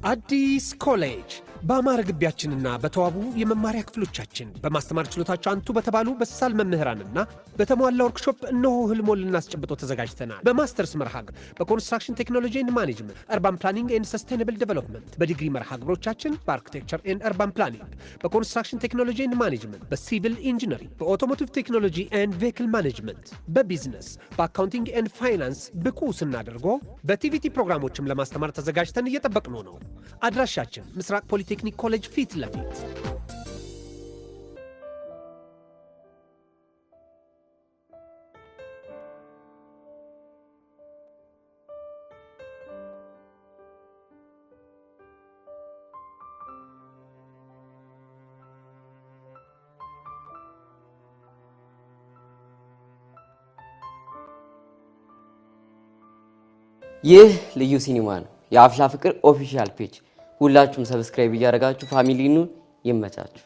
አዲስ ኮሌጅ በአማረ ግቢያችንና በተዋቡ የመማሪያ ክፍሎቻችን በማስተማር ችሎታቸው አንቱ በተባሉ በሳል መምህራንና በተሟላ ወርክሾፕ እነሆ ህልሞን ልናስጨብጦ ተዘጋጅተናል። በማስተርስ መርሃ ግብር በኮንስትራክሽን ቴክኖሎጂ ኤንድ ማኔጅመንት፣ አርባን ፕላኒንግ ኤንድ ሰስቴናብል ዴቨሎፕመንት፣ በዲግሪ መርሃ ግብሮቻችን በአርኪቴክቸር ኤንድ አርባን ፕላኒንግ፣ በኮንስትራክሽን ቴክኖሎጂ ኤንድ ማኔጅመንት፣ በሲቪል ኢንጂነሪንግ፣ በኦቶሞቲቭ ቴክኖሎጂ ኤንድ ቬሂክል ማኔጅመንት፣ በቢዝነስ፣ በአካውንቲንግ ኤንድ ፋይናንስ ብቁ ስናደርጎ በቲቪቲ ፕሮግራሞችም ለማስተማር ተዘጋጅተን እየጠበቅነው ነው። አድራሻችን ምስራቅ ፖሊቴክኒክ ኮሌጅ ፊት ለፊት። ይህ ልዩ ሲኒማ ነው። የአፍላ ፍቅር ኦፊሻል ፔጅ ሁላችሁም ሰብስክራይብ እያደረጋችሁ ፋሚሊ ኑን። ይመቻችሁ።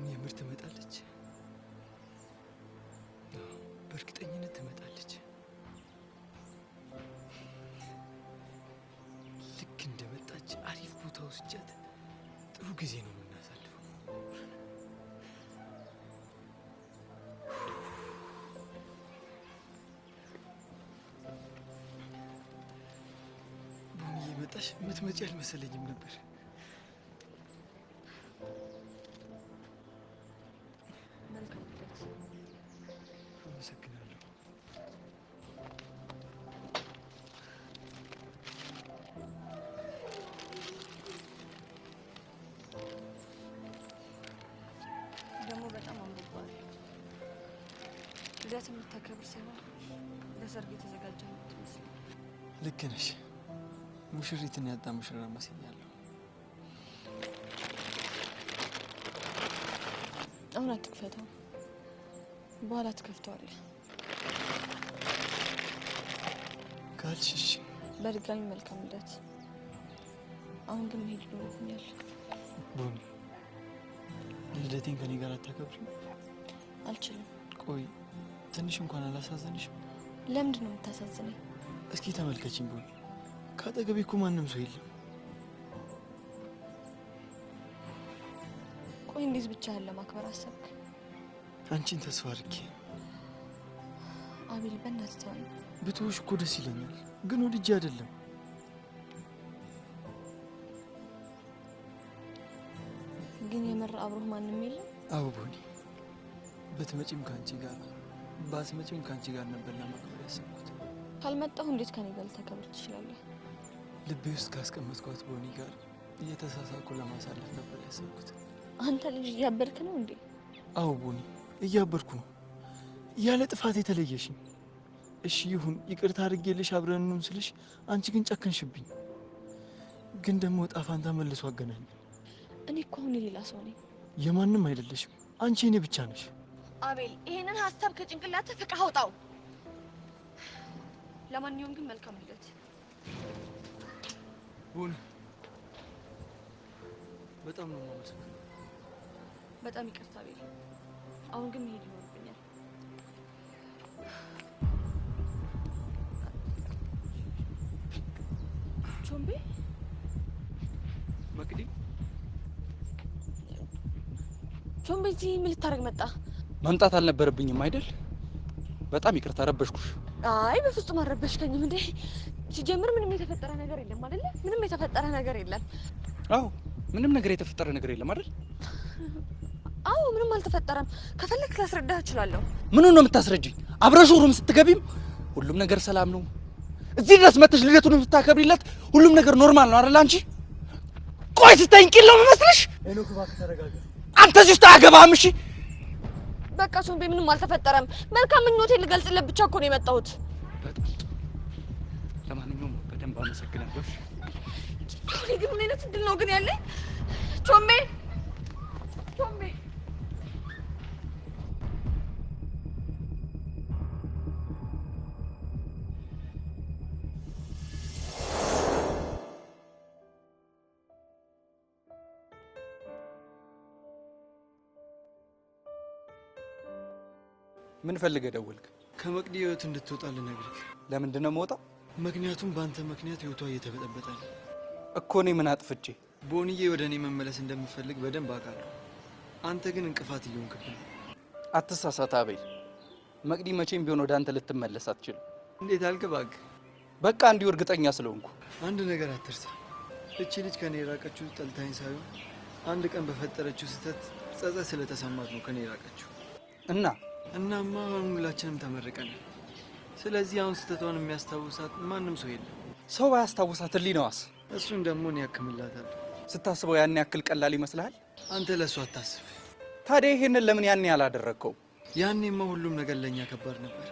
የምር ትመጣለች። በእርግጠኝነት ትመጣለች። ልክ እንደመጣች አሪፍ ቦታ ወስጃት ጥሩ ጊዜ ነው የምናሳልፈው። ቡኒ የመጣሽ የምትመጪ አልመሰለኝም ነበር። አመሰግናለሁ። ደግሞ በጣም አምሮባል። ልደት የምታከብር ሳይሆን ለሰርግ የተዘጋጀ ነው የምትመስለው። ልክ ነሽ። ሙሽሪትን ያጣ ሙሽራ መስያለሁ። አሁን አትክፈተው፣ በኋላ ትከፍተዋለህ። ካልሽሽ በድጋሚ መልካም ልደት። አሁን ግን መሄድ ይኖርብኛል። ቡኒ፣ ልደቴን ከኔ ጋር አታከብሪም? አልችልም። ቆይ ትንሽ እንኳን አላሳዘንሽም? ለምንድን ነው የምታሳዝነኝ? እስኪ ተመልከችኝ ቡኒ፣ ከአጠገቤ እኮ ማንም ሰው የለም። ቆይ እንዴት ብቻህን ለማክበር አሰብክ? አንቺን ተስፋ አድርጌ። አቤል በእናትህ ተወኝ። ብትውሽ እኮ ደስ ይለኛል፣ ግን ወድጄ አይደለም። ግን የምር አብሮህ ማንም የለም? አዎ ቡኒ፣ ብትመጪም ከአንቺ ጋር ባትመጪም ከአንቺ ጋር ነበር ለማክበር ያሰብኩት። ካልመጣሁ እንዴት ከኔ ጋር ልታከብር ትችላለህ? ልቤ ውስጥ ካስቀመጥኳት ቡኒ ጋር እየተሳሳኩ ለማሳለፍ ነበር ያሰብኩት። አንተ ልጅ እያበድክ ነው እንዴ? አዎ ቡኒ፣ እያበድኩ ነው። ያለ ጥፋት የተለየሽኝ። እሺ ይሁን፣ ይቅርታ አድርጌልሽ አብረን እንሁን ስልሽ አንቺ ግን ጨከንሽብኝ። ግን ደግሞ ዕጣ ፋንታ መልሶ አገናኝ። እኔ እኮ አሁን የሌላ ሰው ነኝ። የማንም አይደለሽም። አንቺ እኔ ብቻ ነሽ። አቤል፣ ይሄንን ሀሳብ ከጭንቅላትህ ፍቅህ አውጣው። ለማንኛውም ግን መልካም ልደት ቡኒ። በጣም ነው የማመሰግነው። በጣም ይቅርታ አቤል። አሁን ግን መሄድ ይኖርብኛል። ቾምቤ፣ መቅዲ፣ ቾምቤ፣ እዚህ ምን ልታደርግ መጣ? መምጣት አልነበረብኝም አይደል? በጣም ይቅርታ ረበሽኩሽ። አይ በፍጹም አልረበሽከኝም። እንዴ ሲጀምር ምንም የተፈጠረ ነገር የለም አይደል? ምንም የተፈጠረ ነገር የለም። አዎ ምንም ነገር የተፈጠረ ነገር የለም አይደል? አዎ ምንም አልተፈጠረም። ከፈለክ ላስረዳህ እችላለሁ። ምኑን ነው የምታስረጅኝ? አብረሽ ሩም ስትገቢም ሁሉም ነገር ሰላም ነው። እዚህ ድረስ መጥተሽ ልደቱን የምታከብሪለት ሁሉም ነገር ኖርማል ነው አይደል? አንቺ ቆይ ስታይኝ ቂል ነው የምመስልሽ? ሄኖክ እባክህ ተረጋጋ። አንተ እዚህ ውስጥ አያገባህም። እሺ በቃ ቾምቤ፣ ምንም አልተፈጠረም። መልካም ምኞቴን ልገልጽልህ ብቻ እኮ ነው የመጣሁት። ለማንኛውም በደንብ አመሰግናለሁ። እኔ ግን ምን አይነት እድል ነው ግን ያለኝ? ቾምቤ ቾምቤ ምን ፈልገህ ደወልክ? ከመቅዲ ህይወት እንድትወጣ ልነግርህ። ለምንድን ነው የምወጣው? ምክንያቱም በአንተ ምክንያት ህይወቷ እየተበጠበጠ ነው እኮ። እኔ ምን አጥፍቼ? ቦንዬ ወደ እኔ መመለስ እንደምፈልግ በደንብ አውቃለሁ። አንተ ግን እንቅፋት እየሆንክብኝ። አትሳሳት አቤል። መቅዲ መቼም ቢሆን ወደ አንተ ልትመለስ አትችልም። እንዴት አልክ እባክህ? በቃ እንዲሁ እርግጠኛ ስለሆንኩ። አንድ ነገር አትርሳ። እቺ ልጅ ከኔ የራቀችው ጠልታኝ ሳይሆን አንድ ቀን በፈጠረችው ስህተት ጸጸት ስለተሰማት ነው ከኔ የራቀችው። እናማ አሁን ሁላችንም ተመርቀናል። ስለዚህ አሁን ስህተቷን የሚያስታውሳት ማንም ሰው የለም። ሰው ባያስታውሳት ህሊናዋስ? እሱን ደግሞ እኔ ያክምላታለሁ። ስታስበው ያን ያክል ቀላል ይመስልሃል? አንተ ለእሱ አታስብ። ታዲያ ይሄንን ለምን ያን ያላደረግከው? ያኔማ ሁሉም ነገር ለእኛ ከባድ ነበር።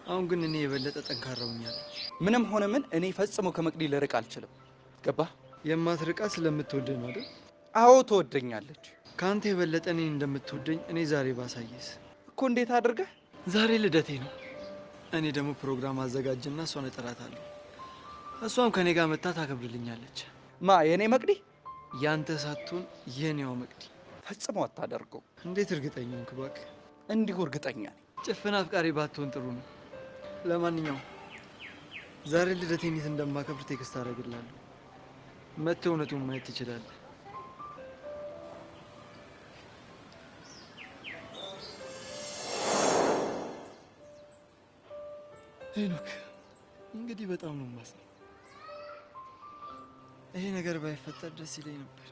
አሁን ግን እኔ የበለጠ ጠንካራ ሆኛለሁ። ምንም ሆነ ምን እኔ ፈጽሞ ከመቅዲ ልርቅ አልችልም። ገባህ? የማትርቃት ስለምትወደኝ ነው አይደል? አዎ ትወደኛለች። ከአንተ የበለጠ እኔን እንደምትወደኝ እኔ ዛሬ ባሳየስ እኮ። እንዴት አድርገህ? ዛሬ ልደቴ ነው። እኔ ደግሞ ፕሮግራም አዘጋጅና እሷን እጠራታለሁ። እሷም ከኔ ጋር መታ ታከብርልኛለች። ማ የኔ መቅዲ? ያንተ ሳትሆን የኔዋ መቅዲ። ፈጽሞ አታደርገው። እንዴት እርግጠኛ ሆንክ እባክህ? እንዲሁ እርግጠኛ ነኝ። ጭፍን አፍቃሪ ባትሆን ጥሩ ነው። ለማንኛውም ዛሬ ልደቴን የት እንደማከብር ቴክስት አደርግልሃለሁ። መጥተህ እውነቱን ማየት ትችላለህ። ሄኖክ እንግዲህ በጣም ነው የማዝነው። ይሄ ነገር ባይፈጠር ደስ ይለኝ ነበር።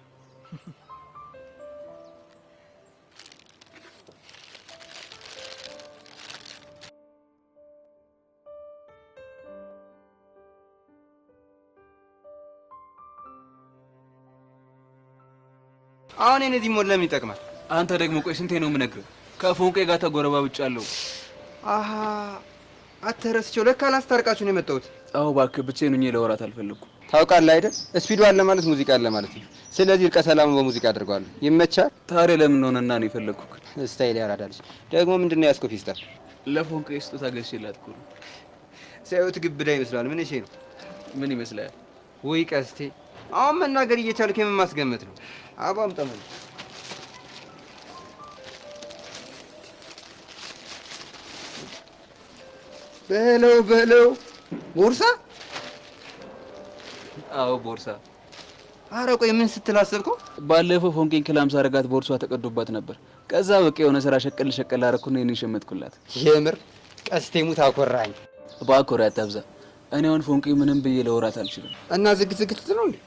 አሁን እነዚህ ሞት ለምን ይጠቅማል? አንተ ደግሞ ቆይ ስንቴ ነው የምነግርህ? ከፎንቄ ጋር ተጎረባብጫለሁ። አሃ አተረስቸው ለካ ላስታርቃችሁ ነው የመጣሁት። አዎ እባክህ ብቻዬን ሆኜ ለወራት አልፈለኩም። ታውቃለህ አይደል? ስፒዱ አለ ማለት ሙዚቃ አለ ማለት ነው። ስለዚህ እርቀ ሰላሙን በሙዚቃ አድርገዋለሁ። ይመቻል። ታዲያ ለምን ሆነና ነው የፈለኩህ? ስታይል ያራዳልሽ። ደግሞ ምንድነው ያስኮ ፊስታ? ለፎንቄ ስጦታ ገዝቼላት እኮ ነው። ሳይወት ግብዳ ይመስላል። ምን እሺ ነው? ምን ይመስላል? ወይ ቀስቴ፣ አሁን መናገር እየቻልክ የምን ማስገመት ነው? አባም ጠመን በለው ቦርሳ። አዎ ቦርሳ። ኧረ ቆይ ምን ስትል አሰብከው? ባለፈው ፎንቄን ክላምሳ አረጋት ቦርሷ ተቀዶባት ነበር። ከዛ በቃ የሆነ ስራ ሸቀል አረኩና የኔን ሸመትኩላት። የምር ቀስቴ ሙት አኮራኝ። ባኮራ አታብዛ። እኔ አሁን ፎንቄ ምንም ብዬ ለወራት አልችልም። እና ዝግት ነው እንዴ?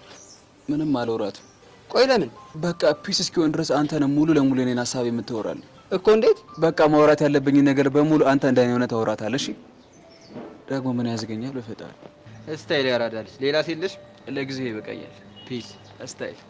ምንም አልወራትም። ቆይ ለምን? በቃ ፒስ እስኪሆን ድረስ አንተ ነህ ሙሉ ለሙሉ የኔን ሀሳብ የምትወራልህ እኮ። እንዴት? በቃ ማውራት ያለብኝ ነገር በሙሉ አንተ እንደኔ ሆነ ታወራታለህ። እሺ ደግሞ ምን ያዝገኛል? በፈጣሪ ስታይል ያራዳልሽ። ሌላ ሲልሽ ለጊዜው ይበቃኛል። ፒስ ስታይል።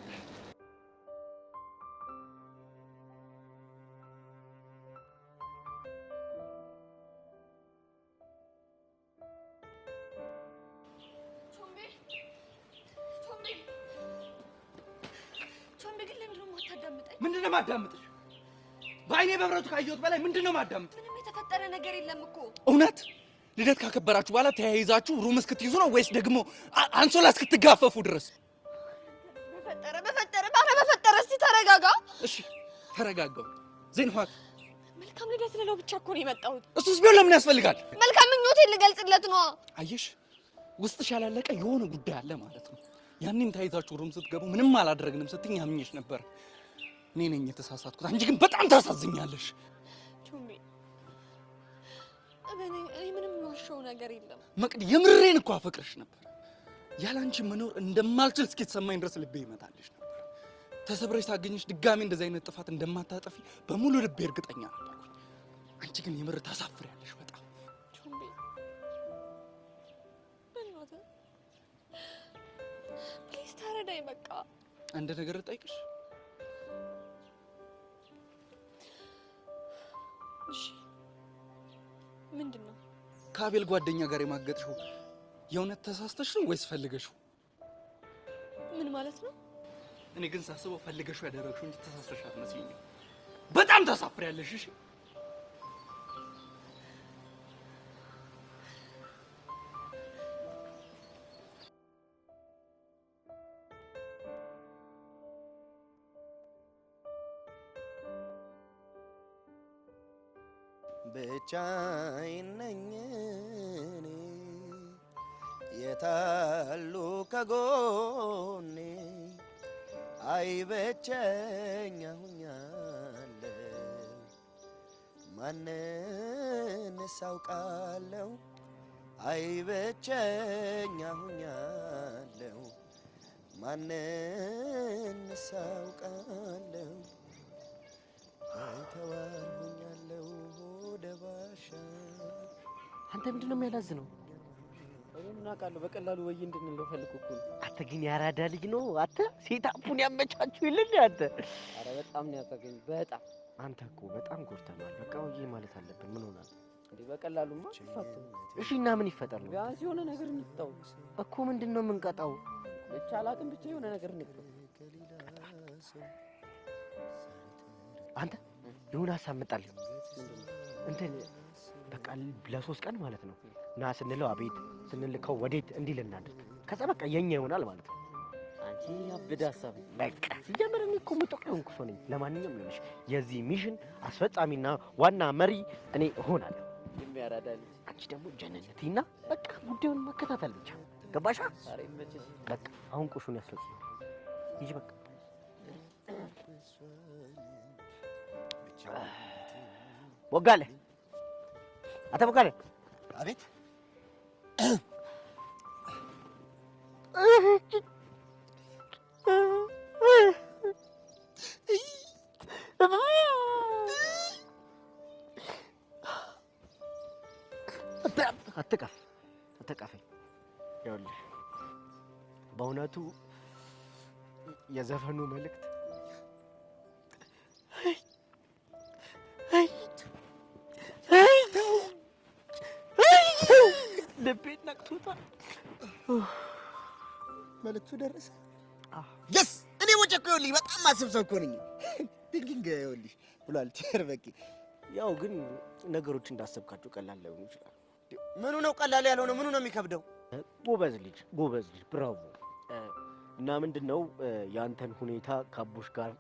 ምንድነው ማዳምጥሽ? በአይኔ በብረቱ ካየሁት በላይ ምንድነው ማዳምጥ? ምንም የተፈጠረ ነገር የለም እኮ። እውነት ልደት ካከበራችሁ በኋላ ተያይዛችሁ ሩም እስክትይዙ ነው ወይስ ደግሞ አንሶላ እስክትጋፈፉ ድረስ? በፈጠረ እስቲ ተረጋጋ። እሺ ተረጋጋው። ዜንኋት መልካም ልደት ልለው ብቻ እኮ ነው የመጣሁት። እሱስ ቢሆን ለምን ያስፈልጋል? መልካም ምኞቴን ልገልጽለት ነው። አየሽ ውስጥሽ ያላለቀ የሆነ ጉዳይ አለ ማለት ነው። ያኔም ተያይዛችሁ ሩም ስትገቡ ምንም አላደረግንም ስትኝ አምኜሽ ነበር። እኔ ነኝ የተሳሳትኩት። አንቺ ግን በጣም ታሳዝኛለሽ። ቹምቢ እኔ ምንም የዋሸው ነገር የለም። መቅዲ የምሬን እኮ አፈቅርሽ ነበር። ያላንቺ መኖር እንደማልችል እስኪተሰማኝ ድረስ ልቤ ይመታልሽ ነበር። ተሰብረሽ ታገኝሽ ድጋሜ እንደዚህ አይነት ጥፋት እንደማታጠፊ በሙሉ ልቤ እርግጠኛ ነበርኩኝ። አንቺ ግን የምር ታሳፍሪያለሽ በጣም። ቹምቢ በእናትህ ፕሊዝ ተረዳኝ። በቃ አንድ ነገር ልጠይቅሽ። እሺ ምንድን ነው? ከአቤል ጓደኛ ጋር የማገጥሽው የእውነት ተሳስተሽ ነው ወይስ ፈልገሽው? ምን ማለት ነው? እኔ ግን ሳስበው ፈልገሽው ያደረግሽው እንጂ ተሳስተሽ አትመስይኝም። በጣም ታሳፍሪያለሽ። እሺ ብቻዬን ነኝ እኔ የታሉ ከጎኔ አይ ብቸኛ ሁኛለሁ ማንንስ አውቃለሁ አይ ብቸኛ ሁኛለሁ ማንንስ አውቃለሁ አይተዋልሁኛለሁ ሆደ ባሻ አንተ ምንድነው የሚያላዝነው? እኔ ምን አውቃለሁ በቀላሉ ወይ እንድንለው ፈልኩ እኮ ነው። አንተ ግን ያራዳ ልጅ ነው። አንተ ሴታፑን ያመቻችሁ ይልል አንተ። አረ በጣም ነው ያሳገኝ በጣም አንተ እኮ በጣም ጎርተናል። በቃ ወይ ማለት አለብን። ምን ሆናል እንዴ? በቀላሉማ ፈቱ። እሺ እና ምን ይፈጠር ነው? ቢያንስ የሆነ ነገር እንቅጣው እኮ ምንድነው የምንቀጣው? ብቻ አላውቅም ብቻ የሆነ ነገር እንቅጣው። አንተ የሆነ ሀሳብ መጣልኝ። እንትን በቃ ለ3 ቀን ማለት ነው ና ስንለው አቤት ስንልከው ወዴት እንዲል እናድርግ። ከዛ በቃ የኛ ይሆናል ማለት ነው። አንቺ ያብዳ ሀሳብ በቃ ሲጀምር እኔ እኮ ምጥቅ የሆንኩ ሰው ነኝ። ለማንኛውም ልልሽ የዚህ ሚሽን አስፈጻሚና ዋና መሪ እኔ እሆናለሁ። የሚያራዳል አንቺ ደግሞ ጀነነቲና በቃ ጉዳዩን መከታተል ብቻ ገባሻ? ዛሬ መቼስ በቃ አሁን ቁሹን ያስፈጽም ይጂ በቃ ወጋለ አተ ወጋለ አቤት አትቀፈኝ። ይኸውልህ በእውነቱ የዘፈኑ መልእክት ልቤን ነቅቶታል። መልእክቱ ደረሰ? የስ እኔ ወጭ እኮ ይኸውልሽ በጣም ማስብ ሰው እኮ ነኝ። ቲንኪንግ ይኸውልሽ ብሏል ቸር በቂ። ያው ግን ነገሮች እንዳሰብካቸው ቀላል ላይሆኑ ይችላል። ምኑ ነው ቀላል ያልሆነው? ምኑ ነው የሚከብደው? ጎበዝ ልጅ ብራቮ። እና ምንድነው ያንተን ሁኔታ ከአቡሽ ጋር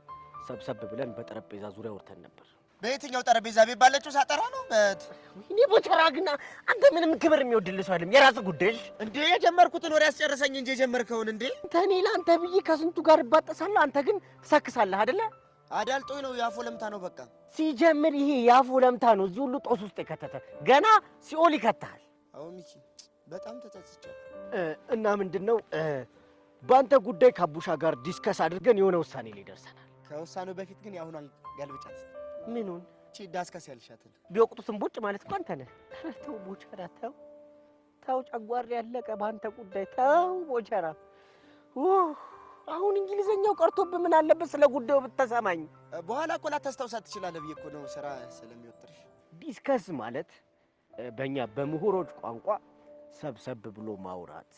ሰብሰብ ብለን በጠረጴዛ ዙሪያ ወርተን ነበር። በየትኛው ጠረጴዛ ቤት ባለችው ሳጠራ ነው? እኔ ቦቸራ ግን አንተ ምንም ክብር የሚወድልህ ሰው አይደለም። የራስህ ጉዳይ እንዴ። የጀመርኩትን ወሬ ያስጨርሰኝ እንጂ የጀመርከውን እንዴ። እኔ ለአንተ ብዬ ከስንቱ ጋር እባጠሳለሁ፣ አንተ ግን ትሰክሳለህ አይደለ? አዳልጦኝ ነው ያፎ ለምታ ነው በቃ። ሲጀምር ይሄ ያፎ ለምታ ነው እዚህ ሁሉ ጦስ ውስጥ የከተተ ገና ሲኦል ይከታል። አሁን ሚኪ በጣም ተጸጽቻለሁ። እና ምንድነው በአንተ ጉዳይ ከአቡሻ ጋር ዲስከስ አድርገን የሆነ ውሳኔ ላይ ደርሰናል። ከውሳኔው በፊት ግን የአሁኗን ገልብጫት። ምኑን? እቺ ዳስከስ ያልሻትን ቢወቅጡትም ቦጭ ማለት እኮ አንተ ነህ። ተው ቦቸራ ተው፣ ጨጓራ ያለቀ በአንተ ጉዳይ ተው ቦቸራ። አሁን እንግሊዘኛው ቀርቶብህ ምን አለበት ስለ ጉዳዩ ብትሰማኝ። በኋላ እኮ ላታስታውሳት ትችላለህ ብዬ እኮ ነው ስራ ስለሚወጥርሽ። ዲስከስ ማለት በእኛ በምሁሮች ቋንቋ ሰብሰብ ብሎ ማውራት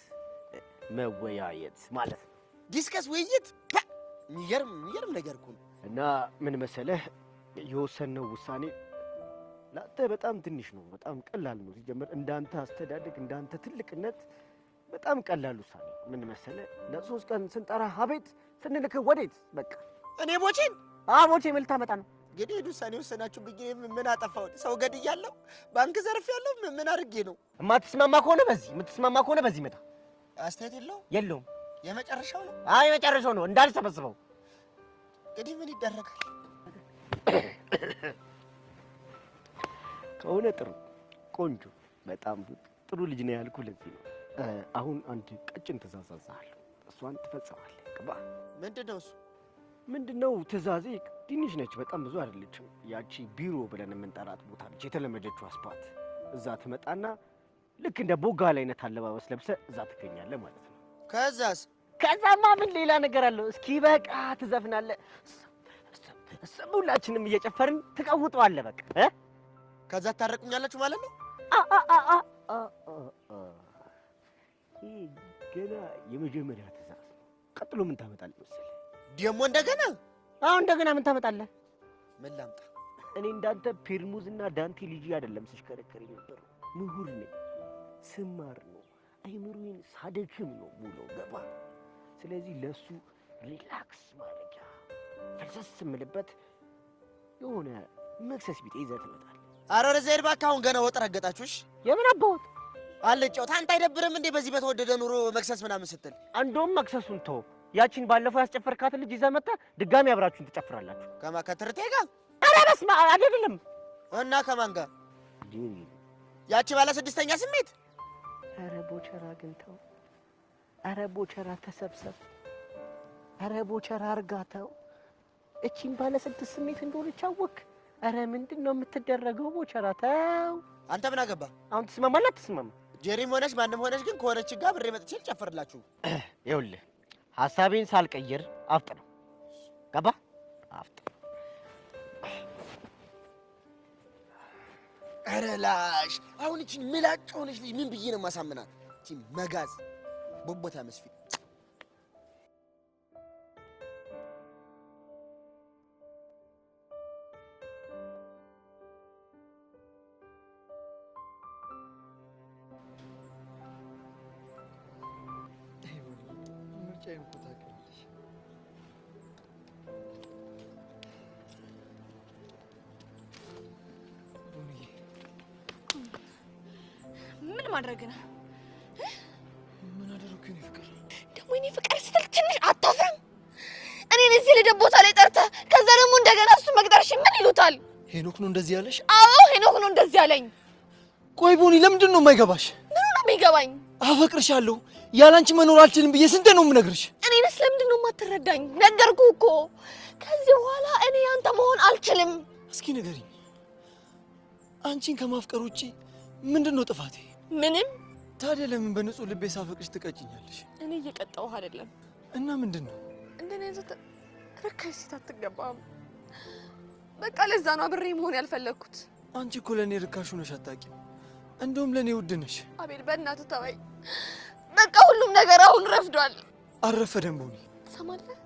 መወያየት ማለት ነው። ዲስከስ ውይይት የሚገርም ነገር እኮ ነው። እና ምን መሰለህ የወሰነው ውሳኔ ለአንተ በጣም ትንሽ ነው፣ በጣም ቀላል ነው። ሲጀመር እንዳንተ አስተዳደግ እንዳንተ ትልቅነት በጣም ቀላል ውሳኔ። ምን መሰለህ ለ3 ቀን ስንጠራ አቤት ስንልክህ ወዴት በቃ እኔ ቦቼን ቦቼ ምን ልታመጣ ነው? እንግዲህ ውሳኔ ወሰናችሁ ብዬ ምን አጠፋሁ? ሰው ገድያለሁ? ባንክ ዘርፌያለሁ? ምን አድርጌ ነው? የምትስማማ ከሆነ በዚህ መጣ። አስተያየት የለውም። የመጨረሻው ነው? የመጨረሻው ነው። እንዳልሰበስበው እንግዲህ ምን ይደረጋል? ከሆነ ጥሩ ቆንጆ በጣም ጥሩ ልጅ ነው ያልኩህ ለዚህ ነው። አሁን አንድ ቀጭን ትእዛዝ አዝሃለሁ፣ እሷን ትፈጽማለህ። ግባ። ምንድነው እሱ? ምንድነው ትእዛዜ? ትንሽ ነች፣ በጣም ብዙ አይደለችም። ያቺ ቢሮ ብለን የምንጠራት ቦታ ነች፣ የተለመደችው አስፓት። እዛ ትመጣና ልክ እንደ ቦጋለ አይነት አለባበስ ለብሰህ እዛ ትገኛለህ ማለት ነው። ከዛማ ምን ሌላ ነገር አለው? እስኪ በቃ ትዘፍናለህ፣ ሁላችንም እየጨፈርን ትቀውጠዋለህ። በቃ ከዛ ታረቁኛላችሁ ማለት ነው። ይሄ ገና የመጀመሪያ ትእዛዝ ነው። ቀጥሎ ምን ታመጣለህ መሰለህ? ደግሞ እንደገና ምን ታመጣለህ? ምን ላምጣ? እኔ እንዳንተ ፔርሙዝና ዳንቴል ልጅ አይደለም ስሽከረከር ነበር። ምሁር ነኝ፣ ስማር ነው፣ አይምሮዬን ሳደክም ነው ሙሉ ገባ። ስለዚህ ለሱ ሪላክስ ማድረጊያ ፈልሰስ የምልበት የሆነ መክሰስ ቢጤ ይዘህ ትመጣለህ። ኧረ ወደዚያ ሄድ እባክህ። አሁን ገና ወጥ ረገጣችሁሽ። የምን አባውት አልጫው ታንተ አይደብርም እንዴ? በዚህ በተወደደ ኑሮ መክሰስ ምናምን ስትል እንደውም መክሰሱን ተው። ያቺን ባለፈው ያስጨፈርካትን ልጅ ይዘህ መጣ ድጋሚ አብራችሁን ትጨፍራላችሁ። ከትርቴ ጋር? ኧረ በስመ አብ አይደለም። እና ከማን ጋር? ያቺ ባለ ስድስተኛ ስሜት። ኧረ ቦቸራ ግን ተው። ኧረ ቦቸራ ተሰብሰብ። ኧረ ቦቸራ እርጋታው። እቺን ባለ ስድስት ስሜት እንደሆነች አወክ። ኧረ ምንድን ነው የምትደረገው? ቦቸራ ተው። አንተ ምን አገባ? አሁን ትስማማለህ አትስማማ? ጄሪም ሆነሽ ማንም ሆነሽ ግን ከሆነች ጋር ብሬ መጥቼ ልጨፍርላችሁ። ይኸውልህ ሐሳቤን ሳልቀይር አፍጥ ነው ገባ? አፍጥ። ኧረ ላሽ አሁን እቺ ምላጭ ሆነሽ ልጅ ምን ብዬ ነው ማሳምናት? እቺ መጋዝ ቦቦታ መስፊት ምን ማድረግ ነው? ምን አደረኩኝ? እኔ ፍቅር ደግሞ እኔ ፍቅር ስትል ትንሽ አታፍርም? እኔን እዚህ ልደት ቦታ ላይ ጠርተህ ከዛ ደግሞ እንደገና እሱ መቅጠርሽ ምን ይሉታል? ሄኖክ ነው እንደዚህ ያለሽ? አዎ ሄኖክ ነው እንደዚህ ያለኝ። ቆይ ቦኒ ለምንድን ነው የማይገባሽ? ምኑ ነው የሚገባኝ? አፈቅርሻለሁ፣ ያላንቺ መኖር አልችልም ብዬ ስንቴ ነው የምነግርሽ? እኔንስ ለምንድን ነው የማትረዳኝ? ነገርኩህ እኮ ከዚህ በኋላ እኔ ያንተ መሆን አልችልም። እስኪ ንገሪኝ፣ አንቺን ከማፍቀር ውጪ ምንድን ነው ጥፋቴ? ምንም። ታዲያ ለምን በንጹህ ልቤ ሳፈቅርሽ ትቀጭኛለሽ? እኔ እየቀጣሁህ አይደለም። እና ምንድን ነው? እንደኔ አይነት ርካሽ ሴት አትገባም። በቃ ለዛ ነው አብሬ መሆን ያልፈለግኩት። አንቺ እኮ ለእኔ ርካሽ ሆነሽ አታውቂም። እንደውም ለእኔ ውድ ነሽ። አቤል በእናትህ ተወኝ። በቃ ሁሉም ነገር አሁን ረፍዷል። አልረፈደም ቦኒ። ትሰማለህ?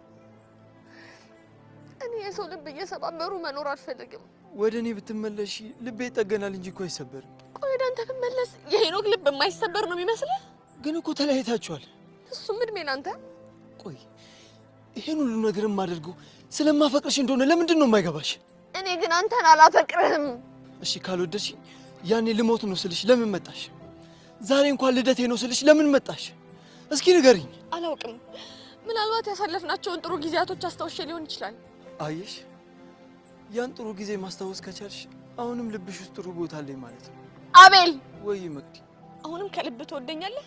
እኔ የሰው ልብ እየሰባበሩ መኖር አልፈልግም። ወደ እኔ ብትመለሺ ልቤ ይጠገናል እንጂ እኮ አይሰበርም። ቆይ ወደ አንተ ብመለስ የሄኖክ ልብ የማይሰበር ነው የሚመስልህ? ግን እኮ ተለያይታችኋል። እሱም እድሜ ላንተ። ቆይ ይሄን ሁሉ ነገር የማደርገው ስለማፈቅርሽ እንደሆነ ለምንድን ነው የማይገባሽ? እኔ ግን አንተን አላፈቅርህም። እሺ ካልወደድሽ ያኔ ልሞት ነው ስልሽ ለምን መጣሽ? ዛሬ እንኳን ልደቴ ነው ስልሽ ለምን መጣሽ? እስኪ ንገሪኝ። አላውቅም። ምናልባት ያሳለፍናቸውን ጥሩ ጊዜያቶች አስታውሼ ሊሆን ይችላል። አየሽ፣ ያን ጥሩ ጊዜ ማስታወስ ከቻልሽ አሁንም ልብሽ ውስጥ ጥሩ ቦታ አለኝ ማለት ነው። አቤል ወይ መቅዲ፣ አሁንም ከልብ ትወደኛለህ?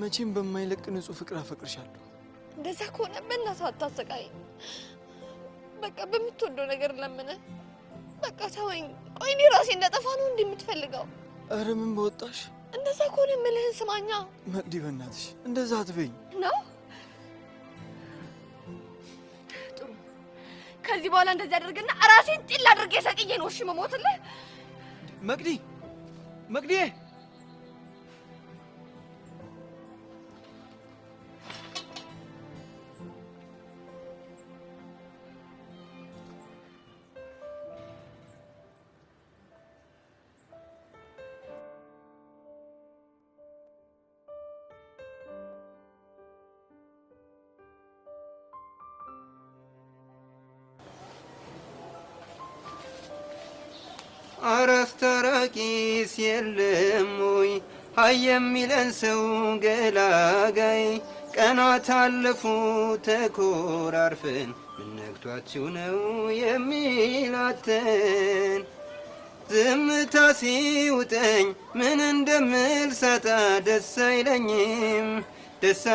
መቼም በማይለቅ ንጹህ ፍቅር አፈቅርሻለሁ። እንደዛ ከሆነ በእናትህ አታሰቃይ። በቃ በምትወደው ነገር ለምነህ በቃ ተወኝ። ቆይ እኔ ራሴ እንደጠፋ ነው እንዴ የምትፈልገው? ኧረ ምን በወጣሽ። እንደዛ ከሆነ የምልህን ስማኛ። መቅዲ በእናትሽ እንደዛ አትበይኝ። ነው ጥሩ። ከዚህ በኋላ እንደዚህ አድርግና ራሴን ጢል አድርጌ ሰቅዬ ነው እሺ መሞትልህ። መቅዲ መቅዲ አረፍተራቂስ የለም ወይ ሀይ የሚለን ሰው ገላጋይ ቀናት አለፉ ተኮራርፈን ምን ነግቷችሁ ነው የሚላተን ዝምታ ሲውጠኝ ምን እንደምል ሳጣ ደስ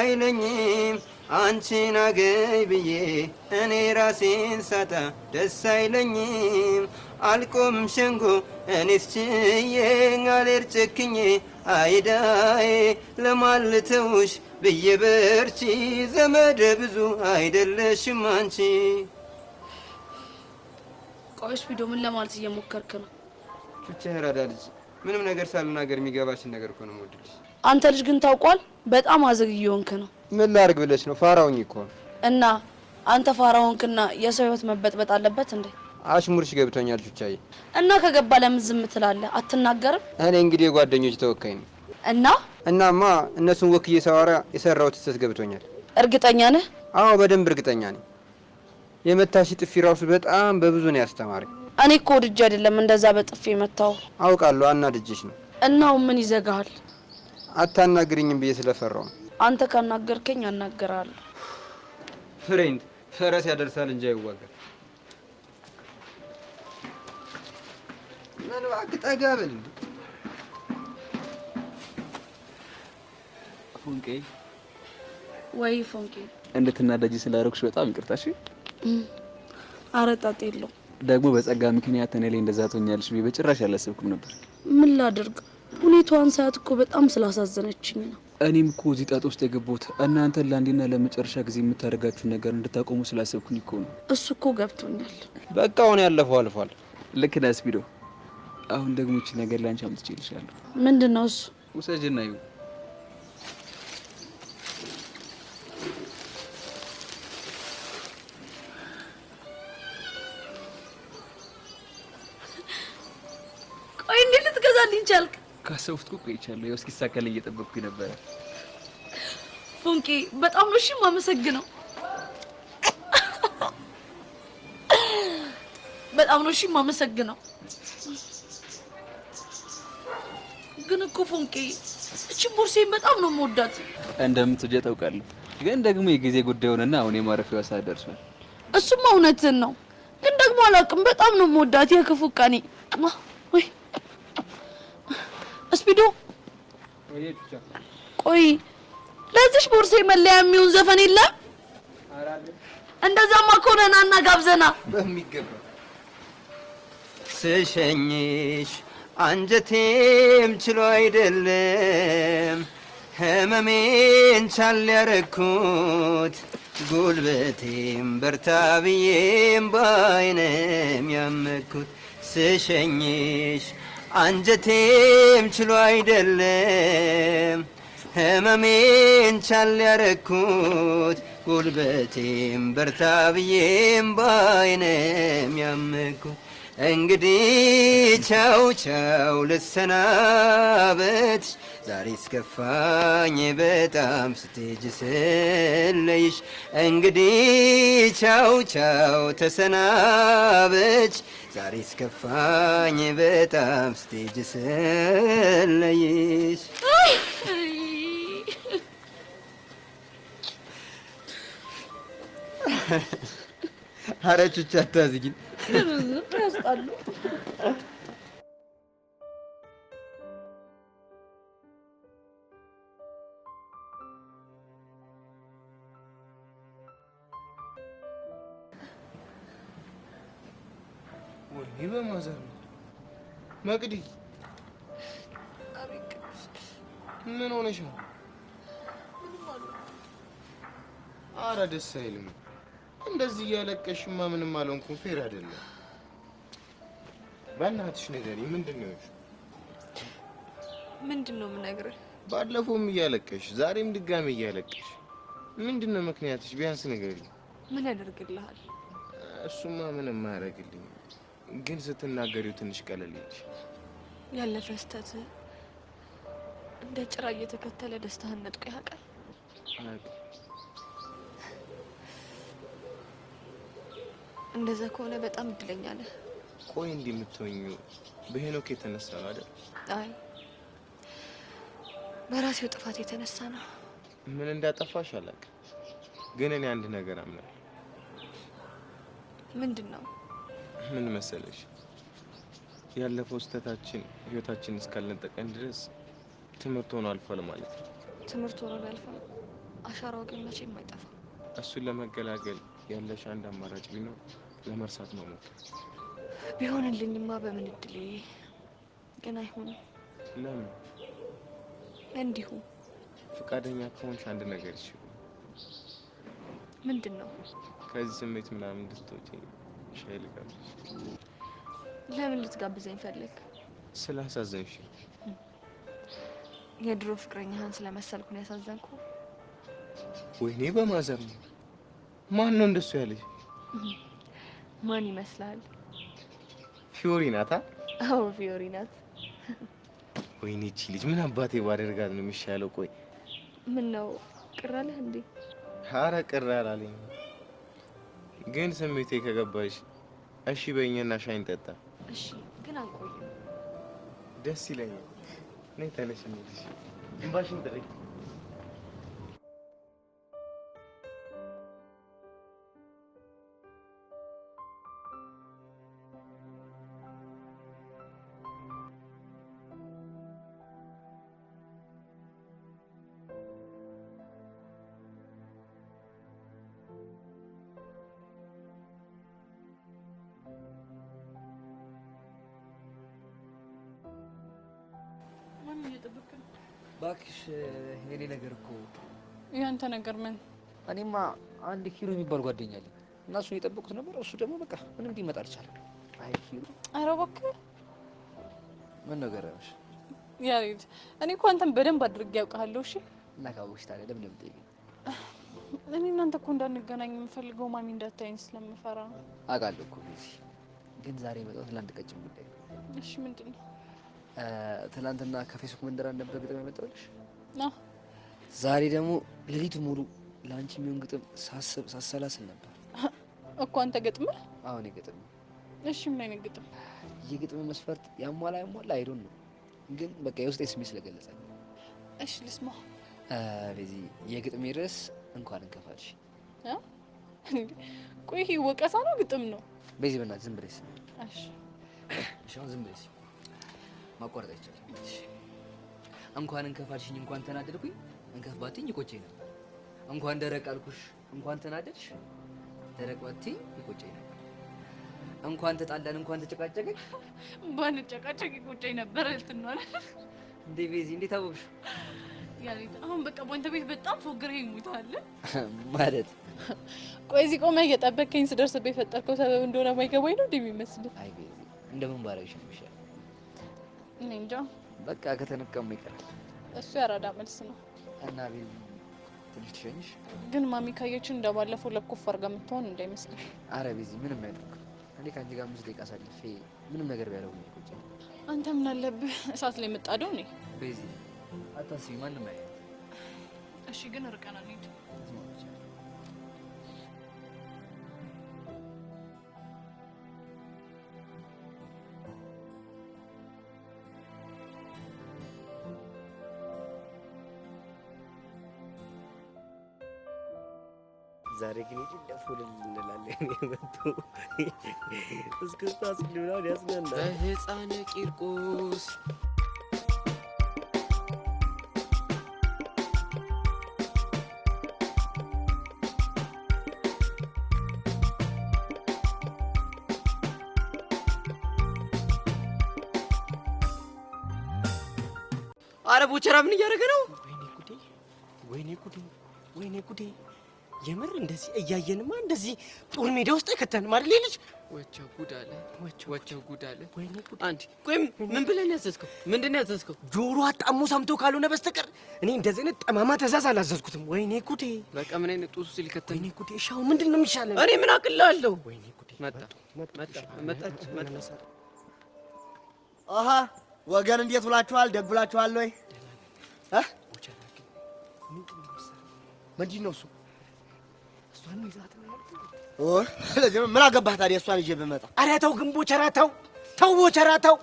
አይለኝም አንቺን አገኝ ብዬ እኔ ራሴን ሳጣ ደስ አይለኝም አልቆም ሸንጎ እኔስ ችዬ አልሄድ ጨክኜ አይዳዬ ለማልተውሽ ብዬ በርቺ ዘመደ ብዙ አይደለሽም አንቺ። ቆይስ ቪዲዮ ምን ለማለት እየሞከርክ ነው? ቹቻ ያራዳ ልጅ ምንም ነገር ሳልናገር የሚገባሽን ነገር እኮ ነው የምወድልሽ። አንተ ልጅ ግን ታውቋል፣ በጣም አዘግዬ ሆንክ ነው። ምን ላድርግ ብለሽ ነው? ፋራውኝ እኮ ነው። እና አንተ ፋራ ሆንክና የሰው ህይወት መበጥበጥ አለበት እንዴ? አሽሙርሽ ገብቶኛል ቹቻዬ። እና ከገባ ለምን ዝም ትላለህ? አትናገርም? እኔ እንግዲህ የጓደኞች ተወካይ ነኝ። እናማ እነሱን ወክዬ ሳወራ የሰራሁት ስህተት ገብቶኛል። እርግጠኛ ነህ? አዎ በደንብ እርግጠኛ ነኝ። የመታሽ ጥፊ ራሱ በጣም በብዙ ነው ያስተማረኝ። እኔ እኮ ወድጄ አይደለም እንደዛ በጥፊ መታው። አውቃለሁ አናድጄሽ ነው። እናው ምን ይዘጋሃል? አታናግሪኝም ብዬ ስለፈራው። አንተ ካናገርከኝ አናገራለሁ። ፍሬንድ ፈረስ ያደርሳል እንጂ አይዋጋም። ምን እባክህ ጠጋ በል። ፎንቄ ወይ ፎንቄ፣ እንድትናደጂ ስላደረኩሽ በጣም ይቅርታ። እሺ ኧረ ጣጣ የለውም። ደግሞ በጸጋ ምክንያት እኔ ላይ እንደዛ ትሆኛለሽ ብዬ በጭራሽ አላሰብኩም ነበር። ምን ላድርግ? ሁኔታዋን ሳያት እኮ በጣም ስላሳዘነችኝ ነው። እኔም እኮ እዚህ ጣጣ ውስጥ የገባሁት እናንተን ለአንዴና ለመጨረሻ ጊዜ የምታደርጋችሁን ነገር እንድታቆሙ ስላሰብኩኝ እኮ ነው። እሱ እኮ ገብቶኛል። በቃ አሁን ያለፈው አልፏል። ልክ ነህ ስፒዶ። አሁን ደግሞ እቺ ነገር ላንቺ አምጥቼልሻለሁ። ምንድን ነው እሱ? ውሰጂና ይሁ ቆይ እንዴት ልትገዛልኝ ቻልክ? ካሰብኩት እኮ ቆይቻለሁ። ያው እስኪሳካልኝ እየጠበቅኩኝ ነበረ። ፎንቄ በጣም ነው እሺ የማመሰግነው። በጣም ነው እሺ የማመሰግነው። ግን እኮ ፎንቄ እቺ ቦርሴን በጣም ነው የምወዳት። እንደምትወጂያት ታውቃለሁ። ግን ደግሞ የጊዜ ጉዳይ ሆነና አሁን የማረፊያዋ ሰዓት ደርሷል። እሱማ እውነትን ነው። ግን ደግሞ አላውቅም፣ በጣም ነው የምወዳት። የክፉ ቀኔ ወይ ስፒዶ፣ ቆይ ለዚሽ ቦርሴ መለያ የሚሆን ዘፈን የለም? እንደዛማ ከሆነ ና እና ጋብዘና። በሚገባ ስሸኝሽ አንጀቴም ችሎ አይደለም ህመሜን ቻል ያረኩት ጉልበቴም በርታ ብዬም ባይነም ያመኩት ስሸኝሽ አንጀቴም ችሎ አይደለም ህመሜን ቻል ያረኩት ጉልበቴም በርታ ብዬም ባይነም ያመኩት እንግዲህ ቻው ቻው ልሰናበት ዛሬ እስከፋኝ በጣም ስትሄጂ ስለይሽ እንግዲህ ቻው ቻው ተሰናበች ዛሬ እስከፋኝ በጣም ስትሄጂ ስለይሽ። ኧረ ቹቻ አታዝጊኝ። ያስጣሉ። ወይኔ በማዘር ነው። መቅዲ ምን ሆነሽ ነው? ኧረ ደስ አይልም። እንደዚህ እያለቀሽማ ምንም አልሆንኩም። ፌር አይደለም። በእናትሽ ንገሪኝ፣ ምንድን ነው? ምንድን ነው የምነግርህ? ባለፈውም እያለቀሽ ዛሬም ድጋሚ እያለቀሽ ምንድን ነው ምክንያትሽ? ቢያንስ ንገሪኝ። ምን ያደርግልሃል? እሱማ ምንም አያደርግልኝ፣ ግን ስትናገሪው ትንሽ ቀለል ይልሽ። ያለፈ ስህተት እንደ ጭራ እየተከተለ ደስታህን ነጥቆ ያውቃል። እንደዛ ከሆነ በጣም እድለኛ ነህ። ቆይ እንዲህ የምትሆኚው በሄኖክ የተነሳ ነው አይደል? አይ በራሴው ጥፋት የተነሳ ነው። ምን እንዳጠፋሽ አላውቅም፣ ግን እኔ አንድ ነገር አምናለሁ። ምንድን ነው? ምን መሰለሽ፣ ያለፈው ስህተታችን ህይወታችን እስካልነጠቀን ድረስ ትምህርት ሆኖ አልፏል ማለት ነው። ትምህርት ሆኖ ያልፋል፣ አሻራው ግን መቼም አይጠፋም። እሱን ለመገላገል ያለሽ አንድ አማራጭ ቢኖር ለመርሳት መሞከር። ቢሆንልኝማ በምን እድሌ፣ ግን አይሆንም። ለምን? እንዲሁ። ፈቃደኛ ከሆንሽ አንድ ነገር እሺ። ምንድን ነው? ከዚህ ስሜት ምናምን እንድትወጪ ሻይ ልጋብዝሽ። ለምን ልትጋብዘኝ ፈለግ? ስላሳዘንሽ። የድሮ ፍቅረኛህን ስለመሰልኩ ነው ያሳዘንኩ? ወይኔ በማዘር ነው። ማን ነው እንደሱ ያለሽ? ማን ይመስላል? ፊዮሪ ናታ? አዎ ፊዮሪ ናት። ወይኔ እቺ ልጅ ምን አባቴ ባደርጋት ነው የሚሻለው? ቆይ ምን ነው ቅር አለህ እንዴ? ኧረ ቅር አላለኝ፣ ግን ስሜቴ ከገባሽ እሺ በእኛና ሻይን ጠጣ። እሺ ግን አልቆይም። ደስ ይለኛል። ነይ ተነሽ እንሂድ። እንባሽን ጥሪ። እባክሽ የኔ ነገር እኮ ያንተ ነገር ምን? እኔማ አንድ ኪሎ የሚባል ጓደኛ አለኝ እና እሱን የጠበቁት ነበር። እሱ ደግሞ በቃ ምንም ሊመጣ አልቻለም። አይ ኪሎ። ኧረ እባክህ ምን ነገር ያለሽ ያሬድ፣ እኔ እኮ አንተን በደንብ አድርጌ ያውቃለሁ። እሺ እና ካወቅሽ ታዲያ ለምን የምትጠይቂኝ? እኔ እናንተ እኮ እንዳንገናኝ የምፈልገው ማሚ እንዳታይኝ ስለምፈራ ነው። አውቃለሁ እኮ ግን ዛሬ የመጣሁት ለአንድ ቀጭን ጉዳይ ነው። እሺ ምንድን ነው? ትናንትና ከፌስቡክ መንደር ነበር ግጥም ያመጣሁልሽ። ዛሬ ደግሞ ሌሊቱ ሙሉ ለአንቺ የሚሆን ግጥም ሳሰላስል ነበር እኮ። አንተ ገጥመህ? አሁን የግጥም። እሺ ምን አይነት ግጥም? የግጥም መስፈርት ያሟላ አይዶን ነው፣ ግን በቃ የውስጤ ስሜት ስለገለጸ። እሺ ልስማ። በዚህ የግጥሜ ርዕስ እንኳን እንከፋልሽ። ቆይ ይሄ ወቀሳ ነው ግጥም ነው? በዚህ በእናትሽ ዝም ብለሽ። እሺ እሺ አሁን ዝም ብለሽ ማቋረጥ አይቻልም። እንኳን እንከፋልሽኝ፣ እንኳን ተናደድኩኝ፣ እንከፍ ባትኝ ይቆጨኝ ነበር። እንኳን ደረቅ አልኩሽ፣ እንኳን ተናደድሽ፣ ደረቅ ባትኝ ይቆጨኝ ነበር። እንኳን ተጣላን፣ እንኳን ተጨቃጨቅን፣ ባንጨቃጨቅ ይቆጨኝ ነበር ልትናለ እንዴ? ቤዚ እንዴት አወቅሽ? ያሬድ አሁን በቃ በአንተ ቤት በጣም ፎግረህ ይሙታል ማለት። ቆይ እዚህ ቆመህ እየጠበከኝ ስደርስብህ የፈጠርከው ሰበብ እንደሆነ ማይገባኝ ነው እንደሚመስልህ? አይ ቤዚ እንደምን ባረግሽ ነው ይሻል። እኔ እንጃ በቃ ከተነቀሙ ይቀራል። እሱ ያራዳ መልስ ነው። እና ቤዚ ትንሽ ትሸኝሽ። ግን ማሚ ካየችን እንደባለፈው ለኮፍ አድርጋ የምትሆን እንዳይመስልህ። አረ ቤዚ ምንም አይደርግ። እኔ ከአንቺ ጋር 5 ደቂቃ አሳልፌ ምንም ነገር ቢያደርጉኝ ይቆጫል። አንተ ምን አለብህ እሳት ላይ የምጣደው እኔ። ቤዚ አታስቢ፣ ማንም አይ። እሺ ግን ርቀናል እንዴ? ዛሬ ግን ይደፉል እንላለን። የመጡ እስክስታ ሲሉናል ያስናናል። በህፃነ ቂርቆስ አረ ቦቸራ ምን እያደረገ ነው? ወይኔ ጉዴ! ወይኔ ጉዴ! ወይኔ ጉዴ! የምር እንደዚህ እያየንማ እንደዚህ ጦር ሜዳ ውስጥ አይከተንም አይደል ልጅ? ወቸው ጉድ አለ፣ ወቸው ጉድ አለ። ወይኔ ጉዴ! አንቺ ቆይ ምን ብለን ያዘዝከው? ምንድነው ያዘዝከው? ጆሮ አጣሙ ሰምቶ ካልሆነ በስተቀር እኔ እንደዚህ አይነት ጠማማ ትእዛዝ አላዘዝኩትም። ወይኔ ጉዴ! በቃ ምን አይነት ጡስ ሊከተን? ወይኔ ጉዴ! ሻው ምንድን ነው የሚሻለው? እኔ ምን አቅላለሁ? ወይኔ ጉዴ! መጣች። አሃ ወገን እንዴት ብላችኋል? ደግ ብላችኋል ወይ? ምንድን ነው እሱ? እሷን ይዛት ነው። ስለዚህ ምን አገባህ ታዲያ እሷን ይዤ ብመጣ? ኧረ ተው ግን ቦቸራ ተው ቦቸራ ተው።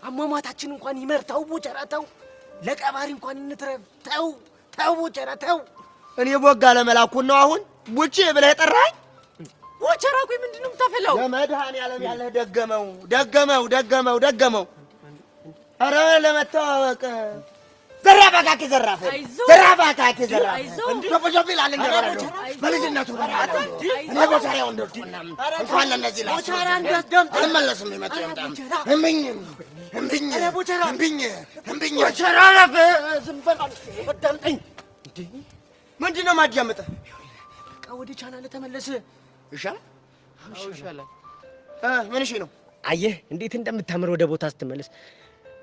አሟሟታችን እንኳን ይመር ተው ቦቸራ ተው። ለቀባሪ እንኳን እንትረፍ ተው ቦቸራ ተው። እኔ ቦጋ ለመላኩን ነው አሁን ቡቼ ብለህ የጠራኸኝ? ቦቸራ ቆይ ምንድን ነው የምታፈላው? ለመድኃኒዓለም ያለህ ደገመው። ኧረ ለመተዋወቅ ዘራፍ አካኪ ዘራፍ ሾፕ ይላል እንገራለሁ በልጅነቱ እኔ ቦቸራው እንደሆነ እንኳን ለነዚህ ላይ ቦቸራ እንዳትደምጥ አልመለስም። ይመጣ እምብኝ ቦቸራ አረፍ ዝም በል አዳምጠኝ። ምንድን ነው የማዳምጠህ? በቃ ወደ ቻናል ተመለስ። ይሻላል። ምን እሺ ነው? አየህ እንዴት እንደምታምር ወደ ቦታ ስትመለስ።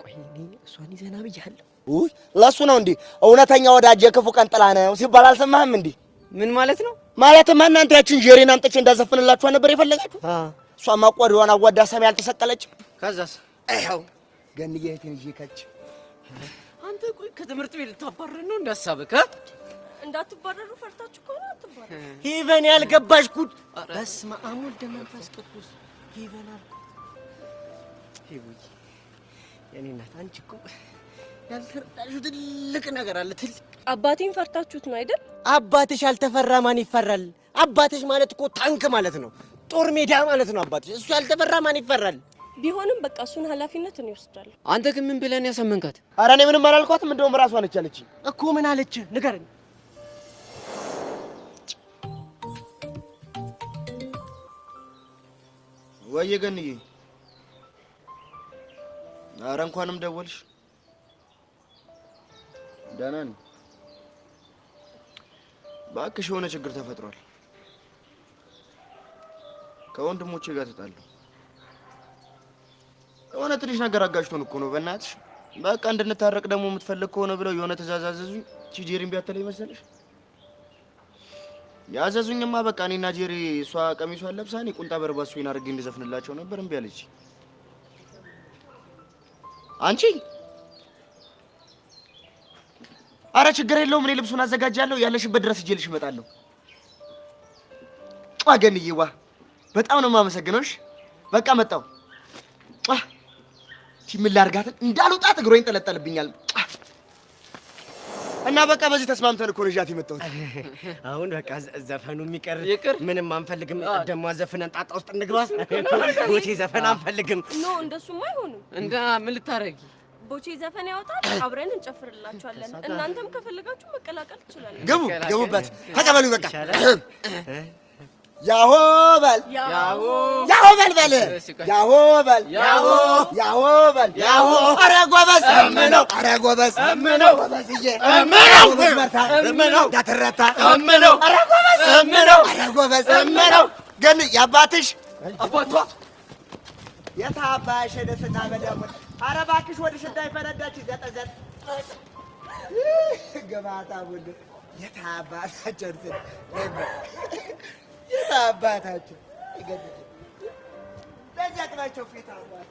ቆይ እኔ እሷን ይዘና ብያለሁ። ውይ ለሱ ነው እንዴ? እውነተኛ ወዳጅ የክፉ ቀን ጥላ ነው ሲባል አልሰማህም እንዴ? ምን ማለት ነው? ማለትማ እናንተ ያችን ጄሪን አምጥቼ እንዳዘፍንላችሁ ነበር የፈለጋችሁ? እሷማ ቆዳዋን አዋዳ ሰማይ አልተሰቀለችም። ከዛስ ይኸው ገንዬ እህቴን ይዤ ከች። አንተ ቆይ ከትምህርት ቤት ልታባረር ነው እንዳሳበከ? እንዳትባረሩ ፈርታችሁ ከሆነ አትባረሩ። ሂቨን ያልገባሽ ጉድ። በስመ አብ ወወልድ ወመንፈስ ቅዱስ። ይበላል። ይውይ የኔ እናት አንቺ እኮ ያልተረዳሽው ትልቅ ነገር አለ። ትልቅ አባቴን ፈርታችሁት ነው አይደል? አባትሽ ያልተፈራ ማን ይፈራል? አባትሽ ማለት እኮ ታንክ ማለት ነው፣ ጦር ሜዳ ማለት ነው አባትሽ። እሱ ያልተፈራ ማን ይፈራል? ቢሆንም በቃ እሱን ኃላፊነት እኔ እወስዳለሁ። አንተ ግን ምን ብለን ያሳመንካት? ኧረ እኔ ምንም አላልኳትም። እንደውም ራሷ ነች ያለችኝ እኮ። ምን አለች ንገረኝ። ወየ ገንዬ፣ ኧረ እንኳንም ደወልሽ። ደህና ነኝ። እባክሽ የሆነ ችግር ተፈጥሯል። ከወንድሞቼ ጋር ተጣላሁ። የሆነ ትንሽ ነገር አጋጭቶን እኮ ነው። በእናትሽ በቃ እንድንታረቅ ደግሞ የምትፈልግ ከሆነ ብለው የሆነ ትእዛዝ አዘዙኝ። ጄሪን ቢያተለኝ መሰለሽ? ያዘዙኝማ በቃ እኔና ጄሪ እሷ ቀሚሷን ለብሳ እኔ ቁንጣ በርባሱን አድርጌ እንድዘፍንላቸው ነበር። እምቢ አለች። አንቺ አረ ችግር የለውም እኔ ልብሱን አዘጋጃለሁ። ያለሽበት ድረስ እጄልሽ እመጣለሁ። ገንዬዋ በጣም ነው የማመሰግነው። እሺ በቃ መጣሁ። ምን ላድርጋት እንዳልወጣት እግሯ ይንጠለጠልብኛል። እና በቃ በዚህ ተስማምተን እኮ ነው ይዣት የመጣሁት። አሁን በቃ ዘፈኑ የሚቀር ምንም አንፈልግም። ደግሞ ዘፈነን ጣጣ ውስጥ እንግባ። ቦቼ ዘፈን አንፈልግም። ኖ እንደሱማ አይሆንም። እንዳ ምን ልታረጊ? ቦቼ ዘፈን ያወጣል፣ አብረን እንጨፍርላችኋለን። እናንተም ከፈለጋችሁ መቀላቀል ትችላላችሁ። ግቡ፣ ግቡበት፣ ተቀበሉ በቃ። ያሆ በል ያሆ በል በል ያሆ በል ያሆ በል ያሆ። ኧረ ጎበዝ እምነው፣ ኧረ ጎበዝ እምነው፣ ጎበዝዬ እምነው፣ በርታ እምነው፣ እንዳትረታ እምነው፣ ኧረ ጎበዝ እምነው፣ ኧረ ጎበዝ እምነው። ግን የአባትሽ አባቷ የታባሽ ደስታ በደሙ። ኧረ እባክሽ ወዲሽ እንዳይፈነዳች ዘጠዘጥ ገባታ ወንድ የታባታቸው የታባታቸው ይገድል ለዚያ ቅናቸው ፊት አባት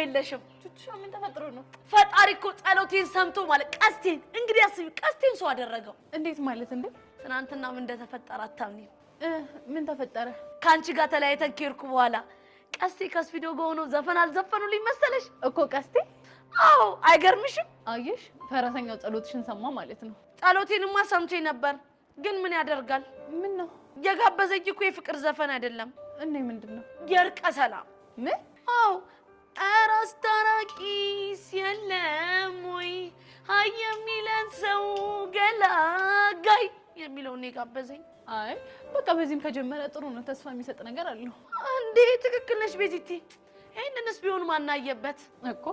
የለሽም። ቹቹ ምን ተፈጥሮ ነው? ፈጣሪ እኮ ጸሎቴን ሰምቶ ማለት ቀስቴን እንግዲህ አስቢ፣ ቀስቴን ሰው አደረገው። እንዴት ማለት እንዴ? ትናንትና ምን እንደተፈጠረ አታምኚም? ምን ተፈጠረ? ካንቺ ጋር ተለያይተን ከሄድኩ በኋላ ቀስቴ ከስቪዲዮ ጋር ሆኖ ዘፈን አልዘፈኑልኝ መሰለሽ እኮ ቀስቴ። አዎ አይገርምሽም? አየሽ፣ ፈረሰኛው ጸሎትሽን ሰማ ማለት ነው። ጸሎቴንማ ሰምቼ ነበር፣ ግን ምን ያደርጋል። ምን ነው የጋበዘኝ እኮ የፍቅር ዘፈን አይደለም። እኔ ምንድነው? የእርቀ ሰላም። ምን? አዎ ኧረ አስታራቂስ የለም ወይ አይ የሚለን ሰው ገላጋይ የሚለውን ነው የጋበዘኝ። አይ በቃ በዚህም ከጀመረ ጥሩ ነው፣ ተስፋ የሚሰጥ ነገር አለው። እንዴ ትክክል ነሽ ቤዚቲ። ይሄንንስ ቢሆን ማናየበት እኮ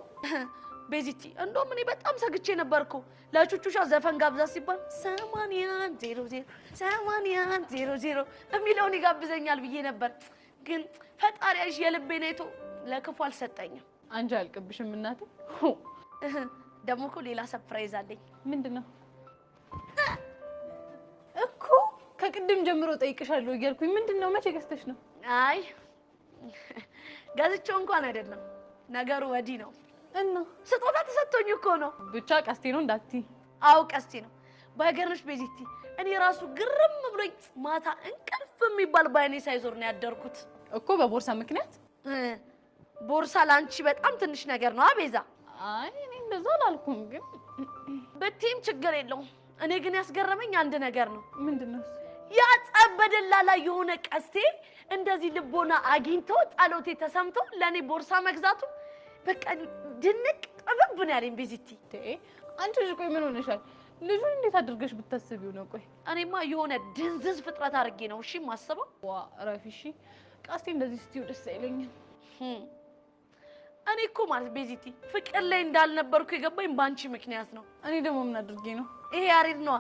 ቤዚቲ። እንደውም እኔ በጣም ሰግቼ ነበርኩ ለቹቹሻ ዘፈን ጋብዛ ሲባል 8100 8100 የሚለውን ይጋብዘኛል ብዬ ነበር። ግን ፈጣሪያሽ የልቤን አይቶ ለክፉ አልሰጠኝም። አንቺ አልቅብሽም እናቴ። ደግሞ እኮ ሌላ ሰርፕራይዝ አለኝ። ምንድነው? እኮ ከቅድም ጀምሮ ጠይቅሻለሁ እያልኩኝ ምንድነው? መቼ ገዝተሽ ነው? አይ ገዝቼው እንኳን አይደለም፣ ነገሩ ወዲህ ነው። እና ስጦታ ተሰጥቶኝ እኮ ነው። ብቻ ቀስቴ ነው እንዳትዪ። አዎ ቀስቴ ነው። ባይገርምሽ ቤዚቲ፣ እኔ ራሱ ግርም ብሎኝ ማታ እንቅልፍ የሚባል ባይኔ ሳይዞር ነው ያደርኩት እኮ። በቦርሳ ምክንያት? ቦርሳ ላንቺ በጣም ትንሽ ነገር ነው አቤዛ። አይ እኔ እንደዛ አላልኩም፣ ግን በቲም ችግር የለውም። እኔ ግን ያስገረመኝ አንድ ነገር ነው። ምንድነው? ያ ጸበደላ ላይ የሆነ ቀስቴ እንደዚህ ልቦና አግኝቶ ጸሎቴ ተሰምቶ ለኔ ቦርሳ መግዛቱ በቃ ድንቅ ጥብብ ነው ያለኝ ቤዚቲ። አንቺ ልጅ ቆይ ምን ሆነሻል? ልጁን እንዴት አድርገሽ ብታስቢው ነው? ቆይ እኔማ የሆነ ድንዝዝ ፍጥረት አድርጌ ነው እሺ ማስበው። ዋ ረፊ እሺ ቀስቴ እንደዚህ ስትይው ደስ አይለኝም። እኔ እኮ ማለት ቤዚቲ ፍቅር ላይ እንዳልነበርኩ የገባኝ ባንቺ ምክንያት ነው። እኔ ደግሞ ምን አድርጌ ነው? ይሄ ያሬድ ነዋ።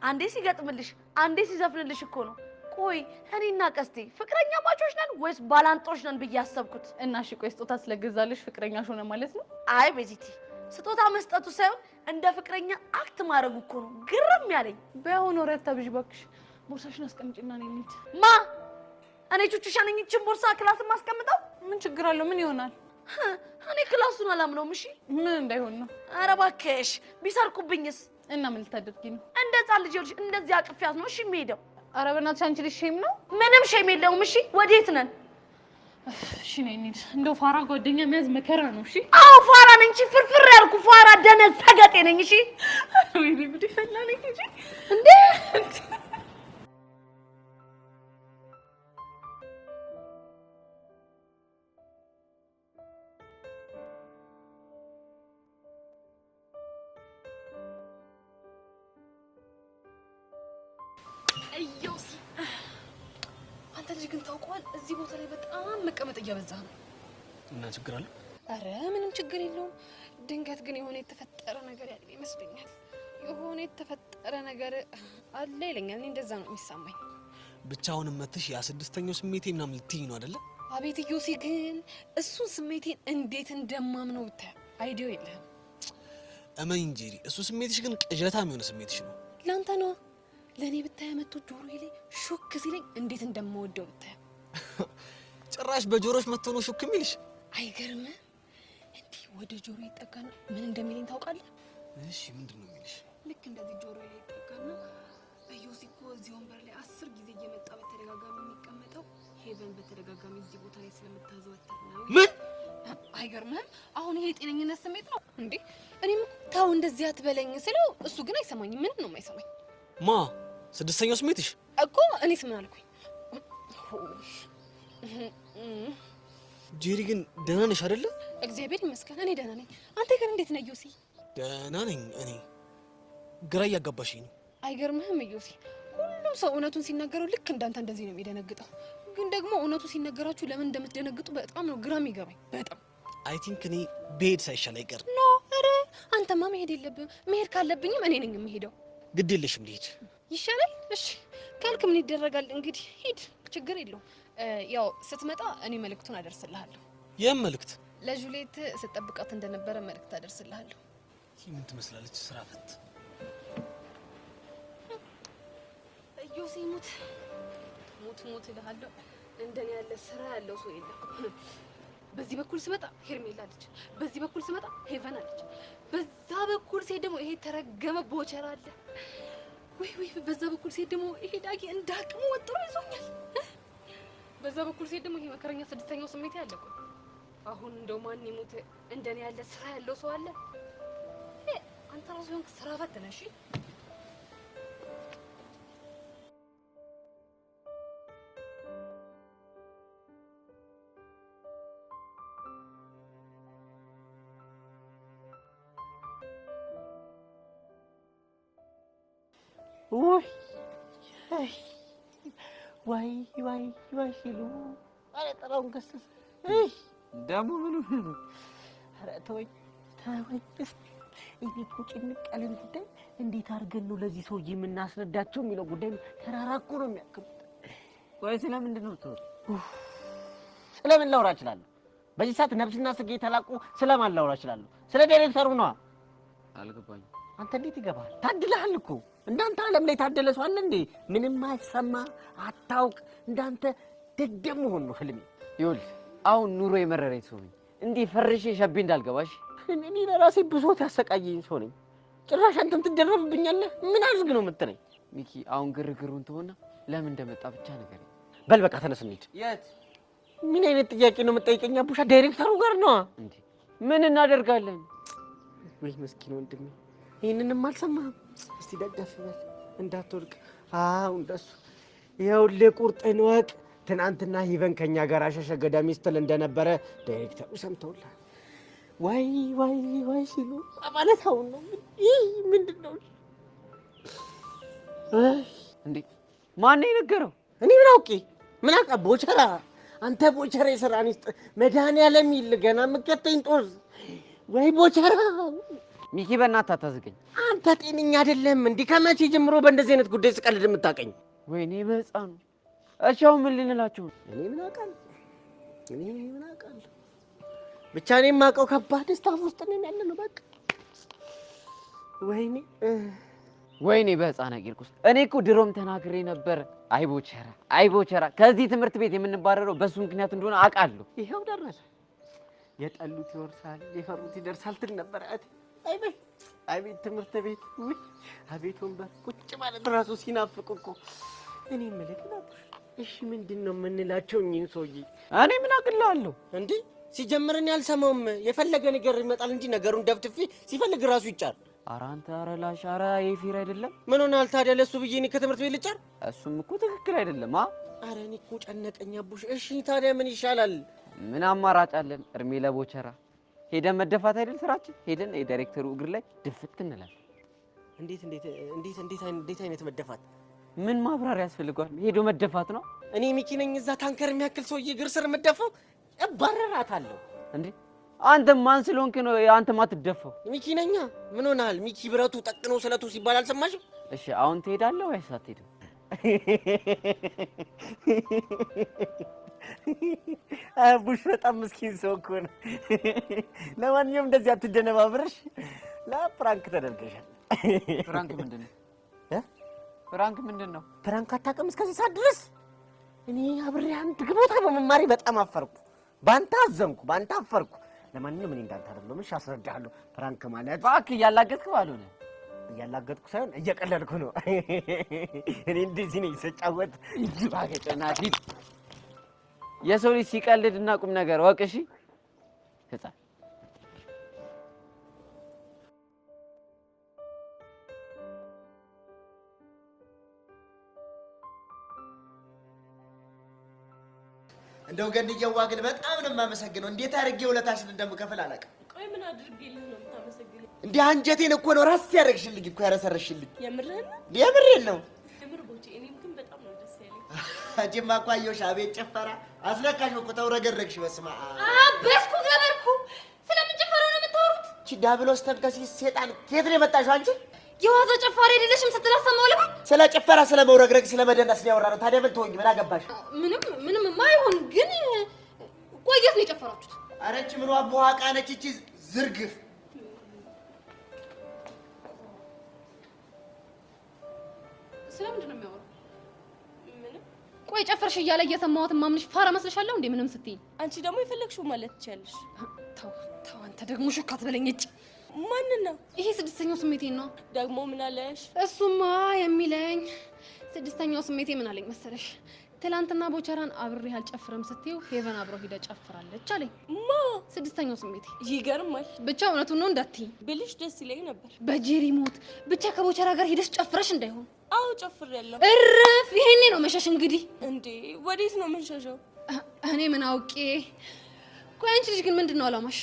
አንዴ ሲገጥምልሽ አንዴ ሲዘፍንልሽ እኮ ነው። ቆይ እኔና ቀስቴ ፍቅረኛ ማቾች ነን ወይስ ባላንጦች ነን ብዬ አሰብኩት። እና እሺ ቆይ ስጦታ ስለገዛልሽ ፍቅረኛሽ ሆነ ማለት ነው? አይ ቤዚቲ ስጦታ መስጠቱ ሳይሆን እንደ ፍቅረኛ አክት ማድረጉ እኮ ነው ግርም ያለኝ። በአሁን ወሬ አታብዥ እባክሽ። ቦርሳሽን አስቀምጪና ነኝ እንሂድ። ማ እኔ ቹቹሻ ነኝ እቺን ቦርሳ ክላስ ማስቀምጠው? ምን ችግር አለው? ምን ይሆናል? እኔ ክላሱን አላምነውም። እሺ ምን እንዳይሆን ነው? ኧረ እባክሽ ቢሰርቁብኝስ? እና ምን ልታደርጊ ነው? እንደ ሕፃን ልጅ ልጅ እንደዚህ አቅፊያት ነው እሺ የሚሄደው? ኧረ በእናትሽ አንቺ ልጅ ሼም ነው? ምንም ሼም የለውም። እሺ ወዴት ነን? እሺ ነኝ እንሂድ። እንደው ፋራ ጓደኛ መያዝ መከራ ነው። እሺ አዎ ፋራ ነኝ እንጂ ፍርፍር ያልኩ ፋራ ደነዝ ሰገጤ ነኝ። እሺ ወይኔ ጉድ ፈላ ነኝ እንጂ እንዴ እዮሲ አንተ ልጅ ግን ታውቀዋል፣ እዚህ ቦታ ላይ በጣም መቀመጥ እያበዛ ነው። እና ችግር አለ? አረ ምንም ችግር የለውም። ድንገት ግን የሆነ የተፈጠረ ነገር ያለ ይመስለኛል። የሆነ የተፈጠረ ነገር አለ ይለኛል። እኔ እንደዛ ነው የሚሰማኝ። ብቻውንም መተሽ ያ ስድስተኛው ስሜቴን ምናምን ልትይኝ ነው አይደለ? አቤት እዮሲ ግን እሱን ስሜቴን እንዴት እንደማምነው ብታይ አይዲዮ የለህም። እመኝ እንጂ እሱ ስሜትሽ ግን ቅዠታም የሆነ ስሜትሽ ነው። ላንተ ነው ለኔ ብታይ መጥቶ ጆሮዬ ላይ ሹክ ሲለኝ እንዴት እንደምወደው ብታይ። ጭራሽ በጆሮሽ መጥቶ ነው ሹክ የሚልሽ? አይገርምም? እንዲህ ወደ ጆሮ ይጠጋና ምን እንደሚለኝ ታውቃለህ? እሺ ምንድን ነው የሚልሽ? ልክ እንደዚህ ጆሮ ላይ ይጠጋና እዮሲ እኮ እዚህ ወንበር ላይ 10 ጊዜ እየመጣ በተደጋጋሚ የሚቀመጠው ሄቨን በተደጋጋሚ እዚህ ቦታ ላይ ስለምታዘወትር ነው። ምን? አይገርምህም? አሁን ይሄ የጤነኝነት ስሜት ነው እንዴ? እኔም ታው እንደዚህ አትበለኝ ስለው እሱ ግን አይሰማኝም። ምንም ነው የማይሰማኝ። ማ ስድስተኛው ስሜትሽ እኮ እኔስ ምን አልኩኝ? ጄሪ ግን ደህና ነሽ አይደለ? እግዚአብሔር ይመስገን እኔ ደህና ነኝ። አንተ ግን እንዴት ነህ ዮሲ? ደህና ነኝ። እኔ ግራ እያጋባሽኝ ነው። አይገርምህም ዮሲ? ሁሉም ሰው እውነቱን ሲናገረው ልክ እንዳንተ እንደዚህ ነው የሚደነግጠው። ግን ደግሞ እውነቱ ሲነገራችሁ ለምን እንደምትደነግጡ በጣም ነው ግራ የሚገባኝ። በጣም አይ ቲንክ እኔ ብሄድ ሳይሻል አይቀርም። ኖ ኧረ አንተማ መሄድ የለብህም። መሄድ ካለብኝም እኔ ነኝ የምሄደው። ግድ የለሽም ልሂድ ይሻላል። እሺ ካልክ ምን ይደረጋል እንግዲህ ሂድ፣ ችግር የለውም። ያው ስትመጣ እኔ መልእክቱን አደርስልሃለሁ። የምን መልእክት? ለጁሊየት ስትጠብቃት እንደነበረ መልእክት አደርስልሃለሁ። ይህ ምን ትመስላለች? ስራ ፈት እዮሲ ሙት ሙት ሙት እልሃለሁ። እንደኔ ያለ ስራ ያለው ሰው የለም። በዚህ በኩል ስመጣ ሄርሜላ አለች፣ በዚህ በኩል ስመጣ ሄቨን አለች፣ በዛ በኩል ሴት ደግሞ ይሄ ተረገመ ቦቸራ አለ። ወይ ወይ በዛ በኩል ሴት ደግሞ ይሄ ዳጊ እንዳቅሙ ወጥሮ ይዞኛል። በዛ በኩል ሴት ደግሞ ይሄ መከረኛ ስድስተኛው ስሜት ያለ እኮ። አሁን እንደው ማን ይሙት እንደኔ ያለ ስራ ያለው ሰው አለ? አንተ ራስህ ሆንክ ስራ ፈት ነህ። እሺ ዋይ ዋይ ዋይ ሲሉ ኧረ ጥራውን ገሰሰ ደግሞ ምን ነው? ኧረ ተወኝ ተወኝ። እኔ እኮ ጭንቅ ያለን ጉዳይ እንዴት አድርገን ነው ለዚህ ሰውዬ የምናስረዳቸው የሚለው ጉዳይ ነው። ተራራ እኮ ነው የሚያክሉት። ቆይ ስለምንድን ነው ተው? ስለምን ላውራ እችላለሁ? በዚህ ሰዓት ነፍስና ስጋ የተላቁ ስለማን ላውራ እችላለሁ? ስለ ዳይሬክተሩ ነዋ። አልገባኝም። አንተ እንዴት ይገባል? ታድለሃል እኮ እንዳንተ ዓለም ላይ ታደለ ሰው አለ እንዴ? ምንም አይሰማ አታውቅ። እንዳንተ ደደም መሆን ነው ህልሜ። ይኸውልህ አሁን ኑሮ የመረረኝ ሰው ነኝ። እንዲህ ፈርሼ ሸቤ እንዳልገባሽ። እኔ ለራሴ ብሶት ያሰቃየኝ ሰው ነኝ። ጭራሽ አንተም ትደረብብኛለህ። ምን አድርግ ነው የምትለኝ? ሚኪ አሁን ግርግሩን ተወና ለምን እንደመጣ ብቻ ንገረኝ። በል በቃ ተነስ እንሂድ። የት? ምን አይነት ጥያቄ ነው የምጠይቀኝ? አቡሻ ዳይሬክተሩ ጋር ነዋ። እንዴ ምን እናደርጋለን? ወይ መስኪን ወንድሜ ይሄንንም አልሰማህም? እስቲ ደገፍ በል እንዳትወድቅ። አዎ እንደሱ። ይኸውልህ ቁርጥህን ወቅ። ትናንትና ሂቨን ከኛ ጋር አሸሸ ገዳሚ ስትል እንደነበረ ዳይሬክተሩ ሰምተውልሃል። ዋይ ዋይ ዋይ ሲሉ ማለት አሁን ነው። ይህ ምንድን ነው? እንዴ ማን ነው የነገረው? እኔ ምን አውቄ? ምን አውቃ? ቦቸራ አንተ ቦቸራ የሰራን ይስጥ መድኃኒዓለም ይል ገና የምትከተኝ ጦዝ ወይ ቦቸራ። ሚኪ በእናትህ አታዝገኝ። አንተ ጤነኛ አይደለም። እንዲህ ከመቼ ጀምሮ በእንደዚህ አይነት ጉዳይ ስቀልድ የምታውቀኝ? ወይኔ በህፃኑ። እሺ አሁን ምን ልንላቸው? እኔ ምን አውቃለሁ? ብቻ እኔ የማውቀው ከባድ ስታፍ ውስጥ ነን ያለነው። በቃ ወይኔ በህፃና ቂርቆስ። እኔ እኮ ድሮም ተናግሬ ነበር። አይቦቸራ ከዚህ ትምህርት ቤት የምንባረረው በሱ ምክንያት እንደሆነ አውቃለሁ። ይኸው ደረሰ። የጠሉት ይወርሳል፣ የፈሩት ይደርሳል ትል ነበር። አቤት ትምህርት ቤት፣ አቤት ወንበር ቁጭ ማለት ራሱ ሲናፍቅ እኮ። እኔ የምልህ እሺ ምንድን ነው የምንላቸው እኚህን ሰውዬ? እኔ ምን አቅልላለሁ እንዴ? ሲጀምርን ያልሰማውም የፈለገ ነገር ይመጣል እንጂ ነገሩን ደብድፌ ሲፈልግ ራሱ ይጫል። ኧረ አንተ ኧረ ላሽ ኧረ የፊር አይደለም። ምን ሆነሃል ታዲያ? ለእሱ ብዬ እኔ ከትምህርት ቤት ልጫር? እሱም እኮ ትክክል አይደለም። ኧረ እኔ እኮ ጨነቀኝ አቡሽ። እሺ ታዲያ ምን ይሻላል? ምን አማራጭ አለን? እርሜ ለቦቸራ ሄደን መደፋት አይደል ስራችን? ሄደን የዳይሬክተሩ እግር ላይ ድፍት እንላለን። እንዴት አይነት መደፋት? ምን ማብራሪያ ያስፈልገዋል? ሄዶ መደፋት ነው። እኔ ሚኪ ነኝ እዛ ታንከር የሚያክል ሰውዬ እግር ስር የምደፋው? እባረራታለሁ እንዴ? አንተ ማን ስለሆንክ ነው አንተ ማትደፋው? ሚኪ ነኛ። ምን ሆነሃል? ሚኪ ብረቱ ጠቅኖ ስለቱ ሲባል አልሰማሽም? እሺ አሁን ትሄዳለህ ወይስ አትሄድም? አቡሽ በጣም ምስኪን ሰው እኮ ነው። ለማንኛውም እንደዚህ አትደነባብረሽ። ለፕራንክ ተደርገሻል። ፕራንክ ምንድን ነው? ፕራንክ ምንድን ነው? ፕራንክ አታውቅም እስከዚህ ሰዓት ድረስ? እኔ አብሬ አንድ ግቦታ በመማሬ በጣም አፈርኩ። ባንተ አዘንኩ፣ ባንተ አፈርኩ። ለማንኛውም እኔ እንዳንተ አይደለም። እሺ አስረዳሃለሁ። ፕራንክ ማለት እባክህ እያላገጥክ ባልሆነ እያላገጥኩ ሳይሆን እየቀለድኩ ነው። እኔ እንደዚህ ነኝ ስጫወት። ባገጨናት የሰው ልጅ ሲቀልድና ቁም ነገር ወቅ። እሺ ህፃን እንደው ገንየዋ ግን በጣም ነው የማመሰግነው። እንዴት አድርጌ ውለታሽን እንደምከፍል አላውቅም። ቆይ ምን አድርጌልህ ነው የምታመሰግነኝ? እንዴ አንጀቴን እኮ ነው ራስ ያደረግሽልኝ እኮ ያረሰረሽልኝ። የምርህን ነው? የምሬን ነው። የምር ቦቼ፣ እኔም ግን በጣም ነው ደስ ያለኝ። አንቺማ እኮ አየሁሽ፣ አቤት ጭፈራ አስለካሽ እኮ ተውረገረግሽ። በስመ አብ አበስኩ ገበርኩ። ስለምን ጭፈራ ነው የምታወሩት? እቺ ዳብሎስ ተንከሲስ ሴጣን ከየት ነው የመጣሽው አንቺ? የዋዛ ጨፋሪ አይደለሽም ስትል አሰማው ልባ። ስለ ጭፈራ ስለ መውረግረግ ስለ መደነስ ነው ያወራነው። ታዲያ ምን ትሆኝ? ምን አገባሽ? ምንም ማይሆን ግን ቆየት ነው የጨፈራችሁት። ኧረ እቺ ምኗ በኋቃ ነች እቺ ዝርግፍ። ስለምንድን ነው የሚያወራው? ቆይ ጨፈርሽ እያለ እየሰማሁት ማምንሽ ፋራ መስለሻለሁ እንዴ? ምንም ስትይ አንቺ ደግሞ የፈለግሽው ማለት ትችያለሽ። ተው አንተ ደግሞ ሹክ አትበለኝ። እጭ ማንን ነው? ይሄ ስድስተኛው ስሜቴን ነው። ደግሞ ምን አለሽ? እሱማ የሚለኝ ስድስተኛው ስሜቴ ምን አለኝ መሰለሽ? ትላንትና ቦቸራን አብሬ አልጨፍርም ስትይው ሄቨን አብረው ሂዳ ጨፍራለች አለኝ። ማ? ስድስተኛው ስሜቴ። ይገርማል። ብቻ እውነቱን ነው እንዳትዪ ብልሽ ደስ ይለኝ ነበር። በጄሪ ሞት ብቻ ከቦቸራ ጋር ሂደሽ ጨፍረሽ እንዳይሆን። አዎ ጨፍሬያለሁ። እረፍ። ይሄኔ ነው መሸሽ እንግዲህ። እንዴ ወዴት ነው የምንሸሸው? እኔ ምን አውቄ። ቆይ አንቺ ልጅ ግን ምንድን ነው አላማሽ?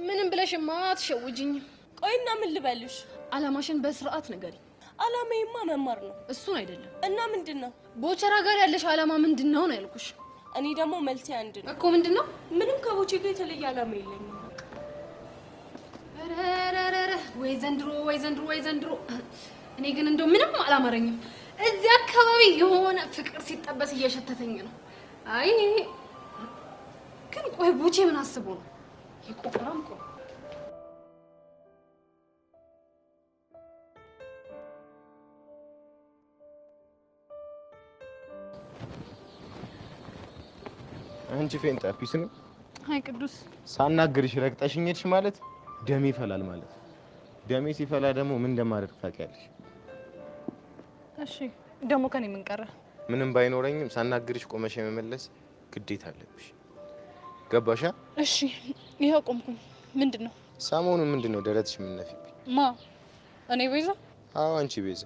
ምንም ብለሽማ አትሸውጂኝም። ቆይና ምን ልበልሽ? አላማሽን በስርዓት ንገሪ። አላማዬማ መማር ነው። እሱን አይደለም። እና ምንድን ነው? ቦቸራ ጋር ያለሽ አላማ ምንድን ነው ነው ያልኩሽ። እኔ ደግሞ መልሴ አንድ ነው እኮ። ምንድን ነው? ምንም ከቦቼ ጋር የተለየ አላማ የለኝም። ኧረ ወይ ዘንድሮ ወይ ዘንድሮ ወይ ዘንድሮ። እኔ ግን እንደው ምንም አላማረኝም። እዚህ አካባቢ የሆነ ፍቅር ሲጠበስ እየሸተተኝ ነው። አይ ግን ቆይ ቦቼ ምን አስቦ ነው? ይቆራም ቆ አንቺ ፌንጣ ፒስ ነው። አይ ቅዱስ ሳናግርሽ ረግጠሽኝ ሄድሽ ማለት ደሜ ይፈላል ማለት። ደሜ ሲፈላ ደግሞ ምን እንደማደርግ ታውቂያለሽ። እሺ ደግሞ ከኔ ምን ቀረ? ምንም ባይኖረኝም ሳናግርሽ ቆመሽ የመመለስ ግዴታ አለብሽ። ገባሻ? እሺ ይሄው ቆምኩኝ። ምንድነው? ሰሞኑን ምንድነው ደረትሽ የምትነፊብኝ? ማ? እኔ ቤዛ? አዎ አንቺ ቤዛ።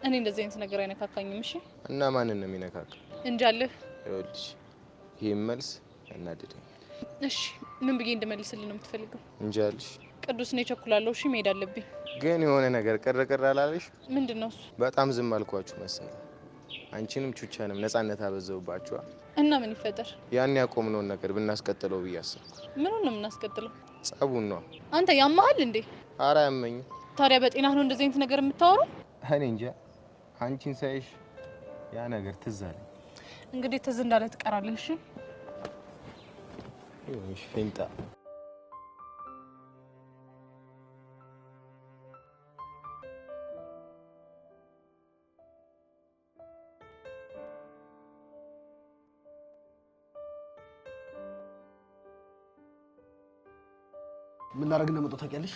እኔ እንደዚህ አይነት ነገር አይነካካኝም። እሺ እና ማንን ነው የሚነካካ? እንጃለህ። ይኸውልሽ ይሄን መልስ ያናድደኛል። እሺ ምን ብዬ እንድመልስልህ ነው የምትፈልገው? እንጃልሽ። ቅዱስ ነው እቸኩላለሁ። እሺ መሄድ አለብኝ። ግን የሆነ ነገር ቅር አላለሽ? ምንድነው እሱ? በጣም ዝም አልኳችሁ መሰለኝ። አንቺንም ቹቻንም ነፃነት አበዛውባችኋ። እና ምን ይፈጠር? ያን ያቆምነውን ነገር ብናስቀጥለው ብዬ አሰብኩ። ምኑን ነው የምናስቀጥለው? ጸቡን ነው። አንተ ያማሃል እንዴ? ኧረ አያመኝም። ታዲያ በጤናህ ነው እንደዚህ አይነት ነገር የምታወራው? እኔ እንጃ። አንቺን ሳይሽ ያ ነገር ትዝ አለኝ። እንግዲህ ትዝ እንዳለ ትቀራለህ። እሺ ይኸውልሽ ፌንጣ ምን ላደርግ ነው የመጣው ታውቂያለሽ?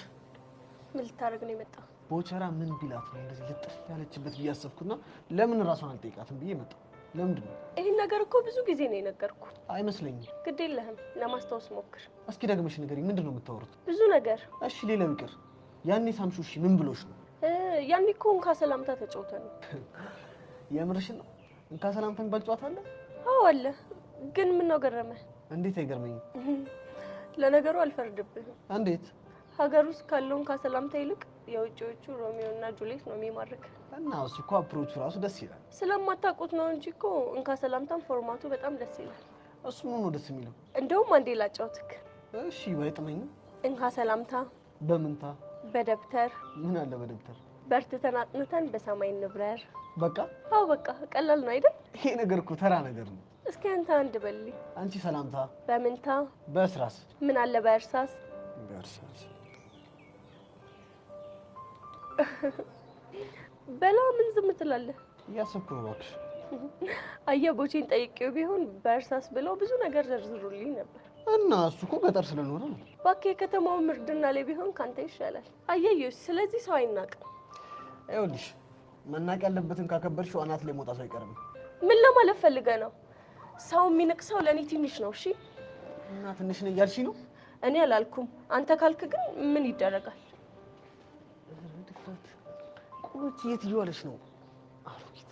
ምን ልታደርግ ነው የመጣው? ቦቸራ ምን ቢላት ነው እንደዚህ ልጥፍ ያለችበት ብዬ አሰብኩና ለምን ራሷን አልጠይቃትም ብዬ መጣሁ። ለምንድን ነው? ይሄን ነገር እኮ ብዙ ጊዜ ነው የነገርኩ። አይመስለኝም። ግድ የለህም ለማስታወስ ሞክር። እስኪ ደግመሽ ንገሪኝ፣ ምንድን ነው የምታወሩት? ብዙ ነገር። እሺ ሌላው ይቅር፣ ያኔ ሳምሹ እሺ ምን ብሎሽ ነው? ያኔ እኮ እንካ ሰላምታ ተጫውተን ነው። የምርሽን ነው? እንካ ሰላምታ የሚባል ጨዋታ አለ? አዎ አለ። ግን ምን ነው ገረመህ? እንዴት አይገርመኝም? ለነገሩ አልፈርድብህም። እንዴት? ሀገር ውስጥ ካለው እንካ ሰላምታ ይልቅ የውጭዎቹ ሮሚዮ እና ጁሊየት ነው የሚማርክ። እና እሱ እኮ አፕሮቹ ራሱ ደስ ይላል። ስለማታውቁት ነው እንጂ እኮ እንካ ሰላምታም ፎርማቱ በጣም ደስ ይላል። እሱ ምን ነው ደስ የሚለው? እንደውም አንዴ ላጫውትክ። እሺ ባይጥመኝ። እንካ ሰላምታ በምንታ? በደብተር። ምን አለ በደብተር? በርትተን አጥንተን በሰማይ እንብረር። በቃ? አዎ በቃ ቀላል ነው አይደል? ይሄ ነገር እኮ ተራ ነገር ነው። እስኪ አንተ አንድ በልልኝ። አንቺ ሰላምታ በምንታ? በእስራስ። ምን አለ በእርሳስ? በእርሳስ። በላ ምን ዝም ትላለህ? እያሰብኩ ነው እባክሽ። አየህ ቦቼን ጠይቄው ቢሆን በእርሳስ ብለው ብዙ ነገር ዘርዝሩልኝ ነበር። እና እሱ እኮ ገጠር ስለኖረ ነው። እባክህ የከተማው ምርድና ላይ ቢሆን ካንተ ይሻላል። አየህ ስለዚህ ሰው አይናቅም። ይኸውልሽ መናቅ ያለበትን ካከበርሽው አናት ላይ መውጣት አይቀርም። ምን ለማለት ፈልገህ ነው? ሰው የሚንቅ ሰው ለእኔ ትንሽ ነው። እሺ እና ትንሽ ነው እያልሽ ነው? እኔ አላልኩም። አንተ ካልክ ግን ምን ይደረጋል? ቆንጆ የት እየዋለሽ ነው? አሮጊት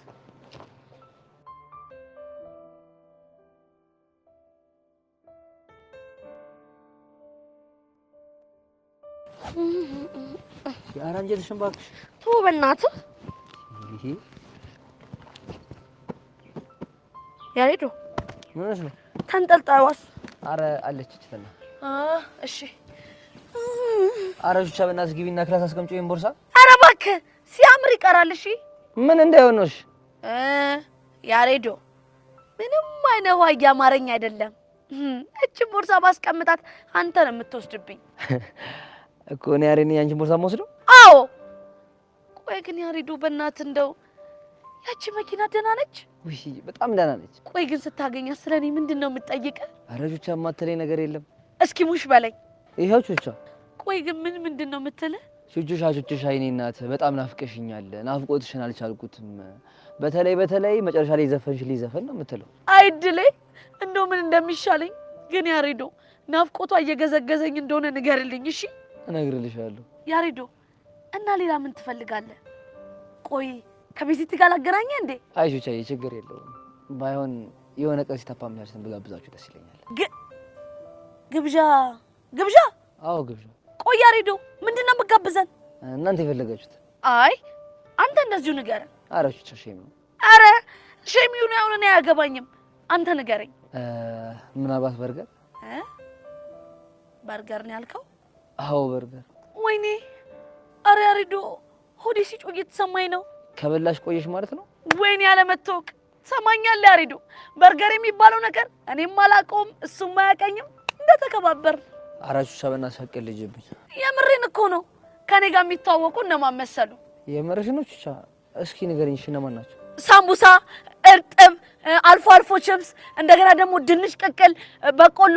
ያራንጀልሽም እባክሽ ተው በእናትህ። ይሄ ያሬዶ ምንሽ ነው? ተንጠልጣይዋስ? አረ አለች እችተና። እሺ አረ ቹቻ በእናትሽ ግቢና ክላስ አስቀምጪው ይሄን ቦርሳ። አረ እባክህ ሲያምር ይቀራል። እሺ ምን እንዳይሆንሽ ያሬዶ ምንም አይነት ዋያ አማርኛ አይደለም። እቺን ቦርሳ ባስቀምጣት አንተ ነው የምትወስድብኝ እኮ። እኔ ያሬን ያንቺን ቦርሳ የምወስደው? አዎ። ቆይ ግን ያሬዶ በእናትህ እንደው ያቺ መኪና ደህና ነች? ውይ በጣም ደህና ነች። ቆይ ግን ስታገኛት ስለኔ ምንድን ነው የምትጠይቀህ? አረ ቹቻ የማትለኝ ነገር የለም። እስኪ ሙሽ በለኝ። ይሄው ቹቻ። ቆይ ግን ምንድን ነው የምትልህ? ቹቻ የኔ እናት በጣም ናፍቀሽኛል። ናፍቆትሽን አልቻልኩትም። በተለይ መጨረሻ ላይ ዘፈንሽልኝ ዘፈን ነው የምትለው። አይድሌ እንደው ምን እንደሚሻለኝ ግን ያሬዶ ናፍቆቷ እየገዘገዘኝ እንደሆነ ንገርልኝ። እሺ እነግርልሻለሁ። ያሬዶ እና ሌላ ምን ትፈልጋለህ? ቆይ ከቤዚት ጋር ላገናኘ እንዴ? አይ ቹቻዬ ችግር የለውም። ባይሆን የሆነ ቀን ሲታፓምላችሁን ብጋብዛችሁ ደስ ይለኛል። ግብዣ? አዎ ግብዣ። ቆይ ያሬዶ ምንድነው የምጋብዘን? እናንተ የፈለጋችሁት። አይ አንተ እንደዚሁ ንገረን። አረ ቹቻ ሼም ነው። አረ ሼም ይሁን አይሁን እኔ አያገባኝም። አንተ ንገረኝ። ምናልባት በርገር? በርገር ነው ያልከው? አዎ በርገር። ወይኔ አረ ያሬዶ ሆዴ ሲጮህ እየተሰማኝ ነው። ከበላሽ ቆየሽ ማለት ነው። ወይኔ ያለመታወቅ ትሰማኛለህ ያሬዶ? በርገር የሚባለው ነገር እኔም አላውቀውም እሱም አያውቀኝም። እንደተከባበር። አረ ቹቻ በእናትሽ አትቀልጂብኝ። የምሬን እኮ ነው። ከኔ ጋር የሚተዋወቁ እነማን መሰሉ? የምርሽ ነው ቹቻ? እስኪ ንገሪኝ እነማን ናቸው? ሳምቡሳ፣ እርጥብ፣ አልፎ አልፎ ችፕስ፣ እንደገና ደግሞ ድንች ቅቅል፣ በቆሎ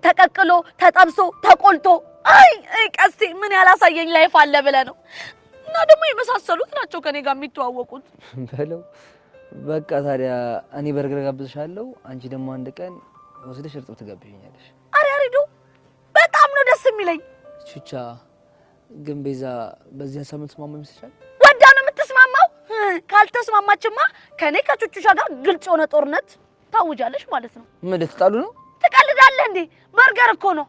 ተቀቅሎ ተጠብሶ ተቆልቶ። አይ ቀስቴ ምን ያላሳየኝ ላይፍ አለ ብለህ ነው። እና ደግሞ የመሳሰሉት ናቸው ከኔ ጋር የሚተዋወቁት። በለው በቃ ታዲያ እኔ በርገር ጋብዝሻለሁ። አንቺ ደግሞ አንድ ቀን ወስደሽ እርጥብ ትጋብዥኛለሽ። አረ ያሬዶ በጣም ነው ደስ የሚለኝ። ቹቻ ግን ቤዛ በዚህ ሀሳብ የምትስማማ ይመስልሻል? ወዳ ነው የምትስማማው? ካልተስማማችማ ከኔ ከቹቹሻ ጋር ግልጽ የሆነ ጦርነት ታውጃለሽ ማለት ነው። ምን ልትጣሉ ነው? ትቀልዳለህ እንዴ? በርገር እኮ ነው።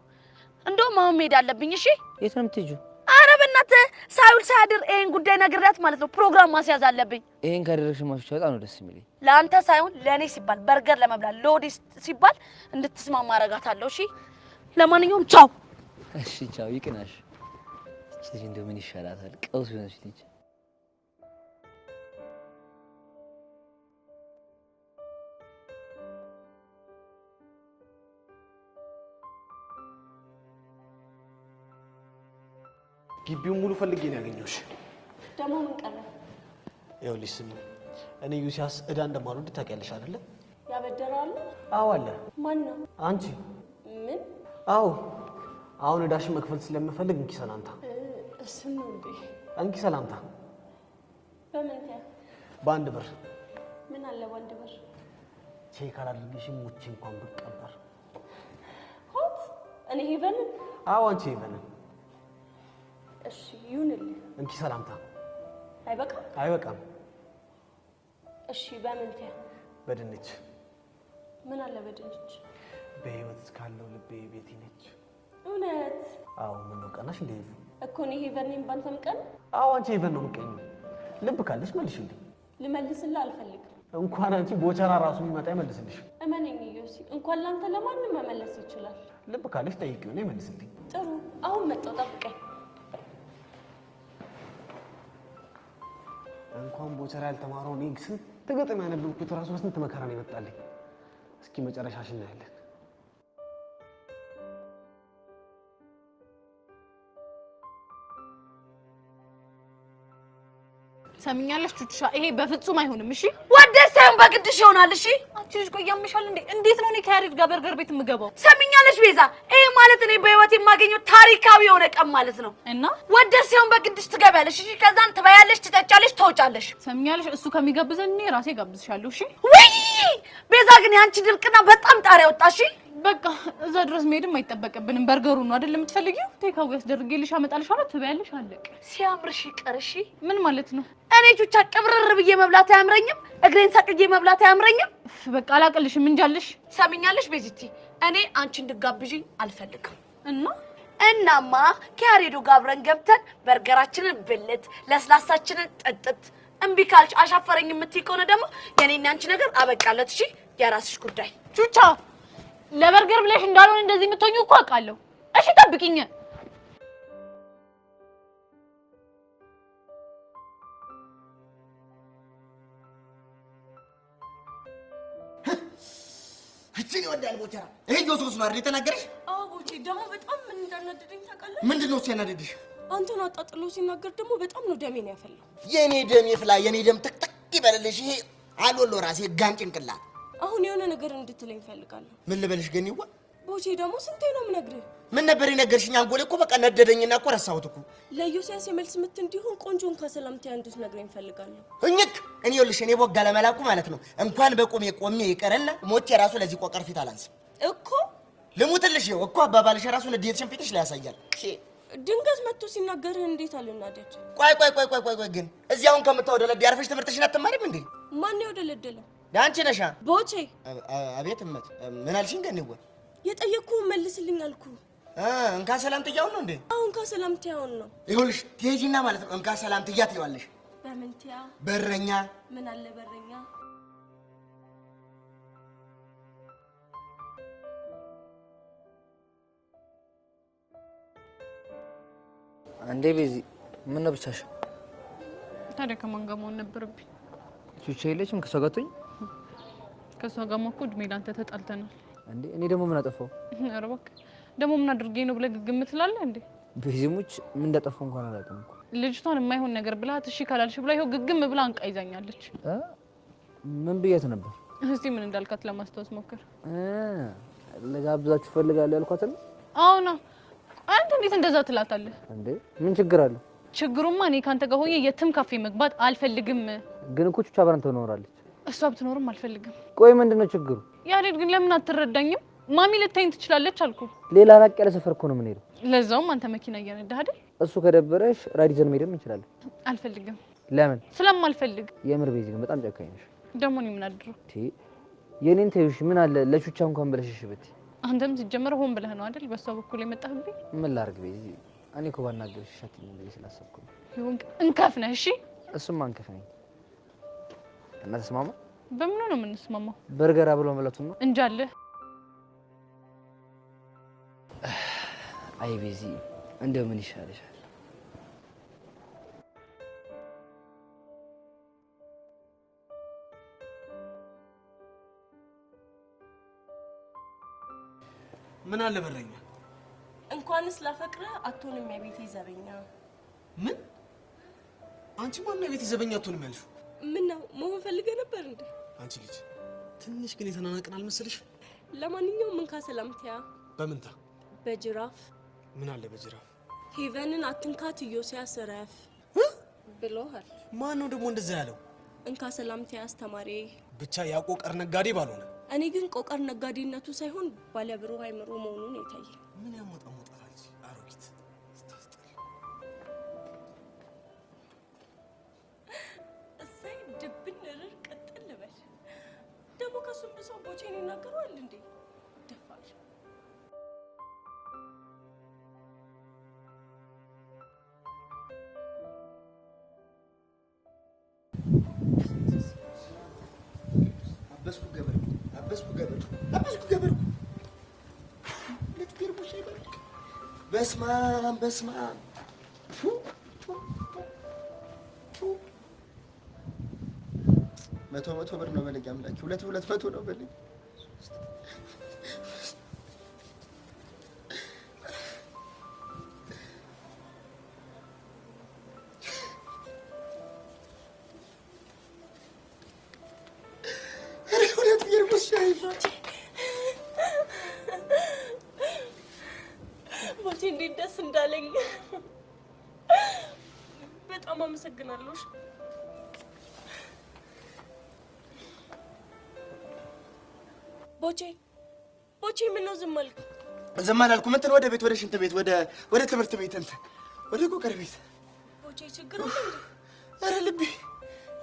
እንደውም አሁን መሄድ አለብኝ። እሺ የት ነው የምትሄጂው? ኧረ በእናትህ ሳይውል ሳያድር ይሄን ጉዳይ ነግሬያት ማለት ነው ፕሮግራም ማስያዝ አለብኝ። ይሄን ካደረግሽ ማሽቻ በጣም ነው ደስ የሚለኝ። ለአንተ ሳይሆን ለእኔ ሲባል በርገር ለመብላት ለወዴ ሲባል እንድትስማማ አደርጋታለሁ። እሺ ለማንኛውም ቻው። እሺ ቻው። ይቅናሽ። እቺ ልጅ እንደው ምን ይሻላታል? ቀውስ ሆነች ልጅ። ግቢውን ሙሉ ፈልጌ ነው ያገኘሁሽ። ደግሞ ምን ቀረ? ይኸውልሽ ስሚ፣ እኔ ዩሲያስ እዳ እንደማልወድ ታውቂያለሽ አይደለ? ያበደራሉ? አዎ አለ። ማን ነው? አንቺ። ምን? አዎ አሁን እዳሽን መክፈል ስለምፈልግ እንኪ ሰላምታ። እሱን ነው እንዴ? እንኪ ሰላምታ። በምን ያ? በአንድ ብር። ምን አለ በአንድ ብር? ቼክ አላደርግሽም ሙቼ እንኳን ብቀበር። ሆት እኔ ሄቨንን? አዎ አንቺ ሄቨንን። እሺ ይሁንልህ። እንኪ ሰላምታ። አይበቃም? አይበቃም። እሺ በምን ያ? በድንች። ምን አለ በድንች? በህይወት እስካለው ልቤ ቤቴ ነች። እውነት? አዎ ምን ነው ቀናሽ እንዴ? እኮ እኔ ሄቨን ነኝ ባንተ ምቀን? አዎ አንቺ ሄቨን ነው ምቀኝ። ልብ ካለሽ መልሽልኝ። ልመልስልህ አልፈልግም። እንኳን አንቺ ቦቸራ ራሱ የሚመጣ ይመልስልሽ። እመነኝ ዮሲ፣ እንኳን ላንተ ለማንም መመለስ ይችላል። ልብ ካለሽ ጠይቂው ነው ይመልስልኝ። ጥሩ አሁን መጣሁ፣ ጠብቀኝ። እንኳን ቦቸራ ያልተማረው እኔ ስንት ገጠም ያነበብኩት ራሱ በስንት መከራ ነው ይመጣልኝ። እስኪ መጨረሻሽ እናያለን። ሰሚኛለሽ ቹቹሻ፣ ይሄ በፍጹም አይሆንም። እሺ ወደስ ሳይሆን በግድሽ ይሆናል። እሺ አንቺ ልጅ ቆይ ያምሻል እንዴ? እንዴት ነው እኔ ከያሬድ ጋር በርገር ቤት የምገባው? ሰሚኛለሽ ቤዛ፣ ይሄ ማለት እኔ በህይወት የማገኘው ታሪካዊ የሆነ ቀን ማለት ነው። እና ወደስ ሳይሆን በግድሽ ትገቢያለሽ። እሺ ከዛን ትበያለሽ፣ ትጠጫለሽ፣ ትወጫለሽ። ሰሚኛለሽ፣ እሱ ከሚጋብዘን እኔ ራሴ ጋብዝሻለሁ። እሺ ወይ ቤዛ፣ ግን ያንቺ ድርቅና በጣም ጣሪያ ወጣ። እሺ በቃ እዛ ድረስ መሄድም አይጠበቅብንም። በርገሩ ነው አይደል የምትፈልጊው? ቴካው ያስደርግልሽ አመጣልሻለሁ፣ ትበያለሽ፣ አለቀ። ሲያምርሽ ይቀር። እሺ ምን ማለት ነው? እኔ ቹቻ ቅብርር ብዬ መብላት አያምረኝም፣ እግሬን ሰቅዬ መብላት አያምረኝም። በቃ አላቅልሽም እንጃልሽ። ሰሚኛለሽ ቤዚቲ፣ እኔ አንቺ እንድጋብዥኝ አልፈልግም። እና እናማ ከያሬዱ ጋር አብረን ገብተን በርገራችንን ብልት፣ ለስላሳችንን ጥጥት፣ እምቢ ካልሽ አሻፈረኝ የምትይ ከሆነ ደግሞ የኔና አንቺ ነገር አበቃለት። እሺ የራስሽ ጉዳይ። ቹቻ ለበርገር ብለሽ እንዳልሆነ እንደዚህ የምትሆኚው እኮ አውቃለሁ። እሺ ጠብቂኝ። እቺን ይወዳል ቦቸራ። ይሄ ጆሶስ ነው አይደል የተናገረሽ? አዎ ቦቼ፣ ደግሞ በጣም ምን እንዳናደደኝ ታውቃለህ? ምንድነው ሲያናደድሽ? አንተን አጣጥሎ ሲናገር ደግሞ በጣም ነው ደሜን ያፈላው። የኔ ደም ይፍላ፣ የኔ ደም ትክትክ ይበልልሽ። ይሄ አልወሎ ራሴ ጋን ጭንቅላት። አሁን የሆነ ነገር እንድትለኝ ፈልጋለሁ። ምን ልበልሽ ገኒዋ? ቦቼ ደግሞ ስንቴ ነው የምነግርህ? ምን ነበር የነገርሽኝ? አንጎሌ እኮ በቃ ነደደኝና እኮ ረሳሁት እኮ። ለዮሲያስ የመልስ ምት እንዲሆን ቆንጆን ከሰላምታ እንድትነግረኝ ፈልጋለሁ። እኝክ እኔ ይኸውልሽ፣ እኔ ቦጋ ለመላኩ ማለት ነው እንኳን በቁሜ ቆሜ ይቀርና ሞቼ ራሱ ለዚህ ቆቀር ፊት አላንስም እኮ። ልሙትልሽ ይኸው እኮ አባባልሽ ራሱ ንዴትሽን ፊትሽ ላይ ያሳያል። ድንገት መጥቶ ሲናገርህ እንዴት አልናደድ? ቆይ ግን እዚህ አሁን ከምታወደለድ ያርፈሽ ትምህርትሽን አትማሪም እንዴ? ማን ያወደለደለ? አንቺ ነሻ። ቦቼ። አቤት እመት፣ ምን አልሽኝ ገኒዋ? የጠየቅኩህን መልስልኝ አልኩህ። እንካ ሰላምትያውን ነው እንዴ? አሁን እንካ ሰላምትያውን ነው። ይኸውልሽ ትሄጂና ማለት ነው እንካ ሰላምትያ ትይዋለሽ። በምንትያ? በረኛ። ምን አለ በረኛ? እንዴ ቤዚ፣ ምን ነው ብቻሽ? ታዲያ ከማን ጋር መሆን ነበረብኝ? ቹቻ የለችም? ከሷ ጋር ትሆኝ? ከሷ ጋር እኮ እድሜ ላንተ ተጣልተናል። እንዴ እኔ ደግሞ ምን አጠፋው? ኧረ እባክህ ደግሞ ምን አድርጌ ነው ብለህ ግግም ትላለህ እንዴ? ቤዚሙች ምን እንዳጠፋው እንኳን አላውቅም እኮ። ልጅቷን የማይሆን ነገር ብላት እሺ ካላልሽ ብላ ይኸው ግግም ብላ አንቃ ይዛኛለች። ምን ብያት ነበር? እስቲ ምን እንዳልካት ለማስታወስ ሞክር። ለጋብዛችሁ ፈልጋለሁ ያልኳት ነው። አሁን አንተ እንዴት እንደዛ ትላታለህ እንዴ? ምን ችግር አለው? ችግሩማ እኔ ካንተ ጋር ሆኜ የትም ካፌ መግባት አልፈልግም። ግን እኮ ቹቻ አብራን ትኖራለች። እሷ ብትኖርም አልፈልግም። ቆይ ምንድነው ችግሩ? ያሬድ ግን ለምን አትረዳኝም? ማሚ ልታይኝ ትችላለች አልኩ። ሌላ ራቅ ያለ ሰፈር እኮ ነው የምንሄደው። ለዛውም አንተ መኪና እየነዳህ አይደል? እሱ ከደበረሽ ራይድ ይዘን መሄድም እንችላለን። አልፈልግም። ለምን? ስለማልፈልግ። የምር ቤዚ ግን በጣም ጨካኝ ነሽ። ደግሞ እኔ ምን አድርገው? የኔን ተይሽ ምን አለ ለቹቻ እንኳን ብለሽ እሺ ብትይ። አንተም ሲጀመር ሆን ብለህ ነው አይደል በሷ በኩል የመጣህብኝ? ምን ላድርግ ቤዚ? እኔ እኮ ባናገርሽ ሻትኝ ብዬ ስላሰብኩ ነው። ይሁን እንከፍ ነህ። እሺ እሱም አንከፍ ነኝ እና ተስማማ። በምን ነው የምንስማማው? በርገር አብሎ መብላቱን ነው እንጃለህ። አይ ቤዚ እንደው ምን ይሻልሻል? ምን አለ በረኛ? እንኳንስ ላፈቅርህ አትሆንም የቤቴ ዘበኛ። ምን? አንቺ ማን ነው የቤቴ ዘበኛ አትሆንም ያልሽው? ምን ነው መሆን ፈልገህ ነበር እንዴ? አንቺ ልጅ ትንሽ ግን የተናናቅን አልመሰለሽ? ለማንኛውም እንካ ሰላምቲያ። በምንታ? በጅራፍ። ምን አለ በጅራፍ? ሄቨንን አትንካት ኢዮስያስ ረፍ ብሎሃል። ማን ነው ደግሞ እንደዛ ያለው? እንካ ሰላምቲያ አስተማሪ። ብቻ ያቆቀር ነጋዴ ባልሆነ። እኔ ግን ቆቀር ነጋዴነቱ ሳይሆን ባለብሩህ አይምሮ መሆኑን የታየ። ምን ያሞጣሞጣል አንቺ አሮጊት። እሰይ ድብን እርር ቅጥል በል። ደግሞ ከሱም ብሰው ቦቼን ይናገረዋል እንዴ? ደፋር። አበስኩ ገበር ለትገርቦሽ አይበልክ። በስማም መቶ ብር ነው በለኝ አምላኬ። 200 ነው በለኝ። ቦቼ እንዴት ደስ እንዳለኝ። በጣም አመሰግናለሁ። ቦቼ ምን ነው ዝም አልክ? ዝም አላልኩም። እንትን ወደ ቤት፣ ወደ ሽንት ቤት፣ ወደ ትምህርት ቤት፣ እንትን ወደ ቆቀር ቤት። ቦቼ ችግር አለ እንዴ? ኧረ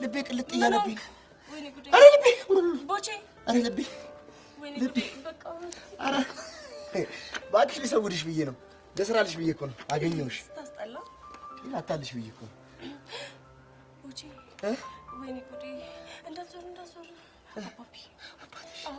ልቤ ቅልጥ እያለብኝ። ወይኔ ጉዴ! ኧረ ልቤ ቦቼ! ኧረ ልቤ! ወይኔ ጉዴ! በቃ ኧረ እባክሽ ልሰውድሽ ብዬ ነው፣ ልስራልሽ ብዬ እኮ ነው። አገኘሁሽ። ታስጠላ። አታልሽ ብዬ እኮ ነው። ቦቼ! ወይኔ ጉዴ! እንዳትዞር አባቢ። አዎ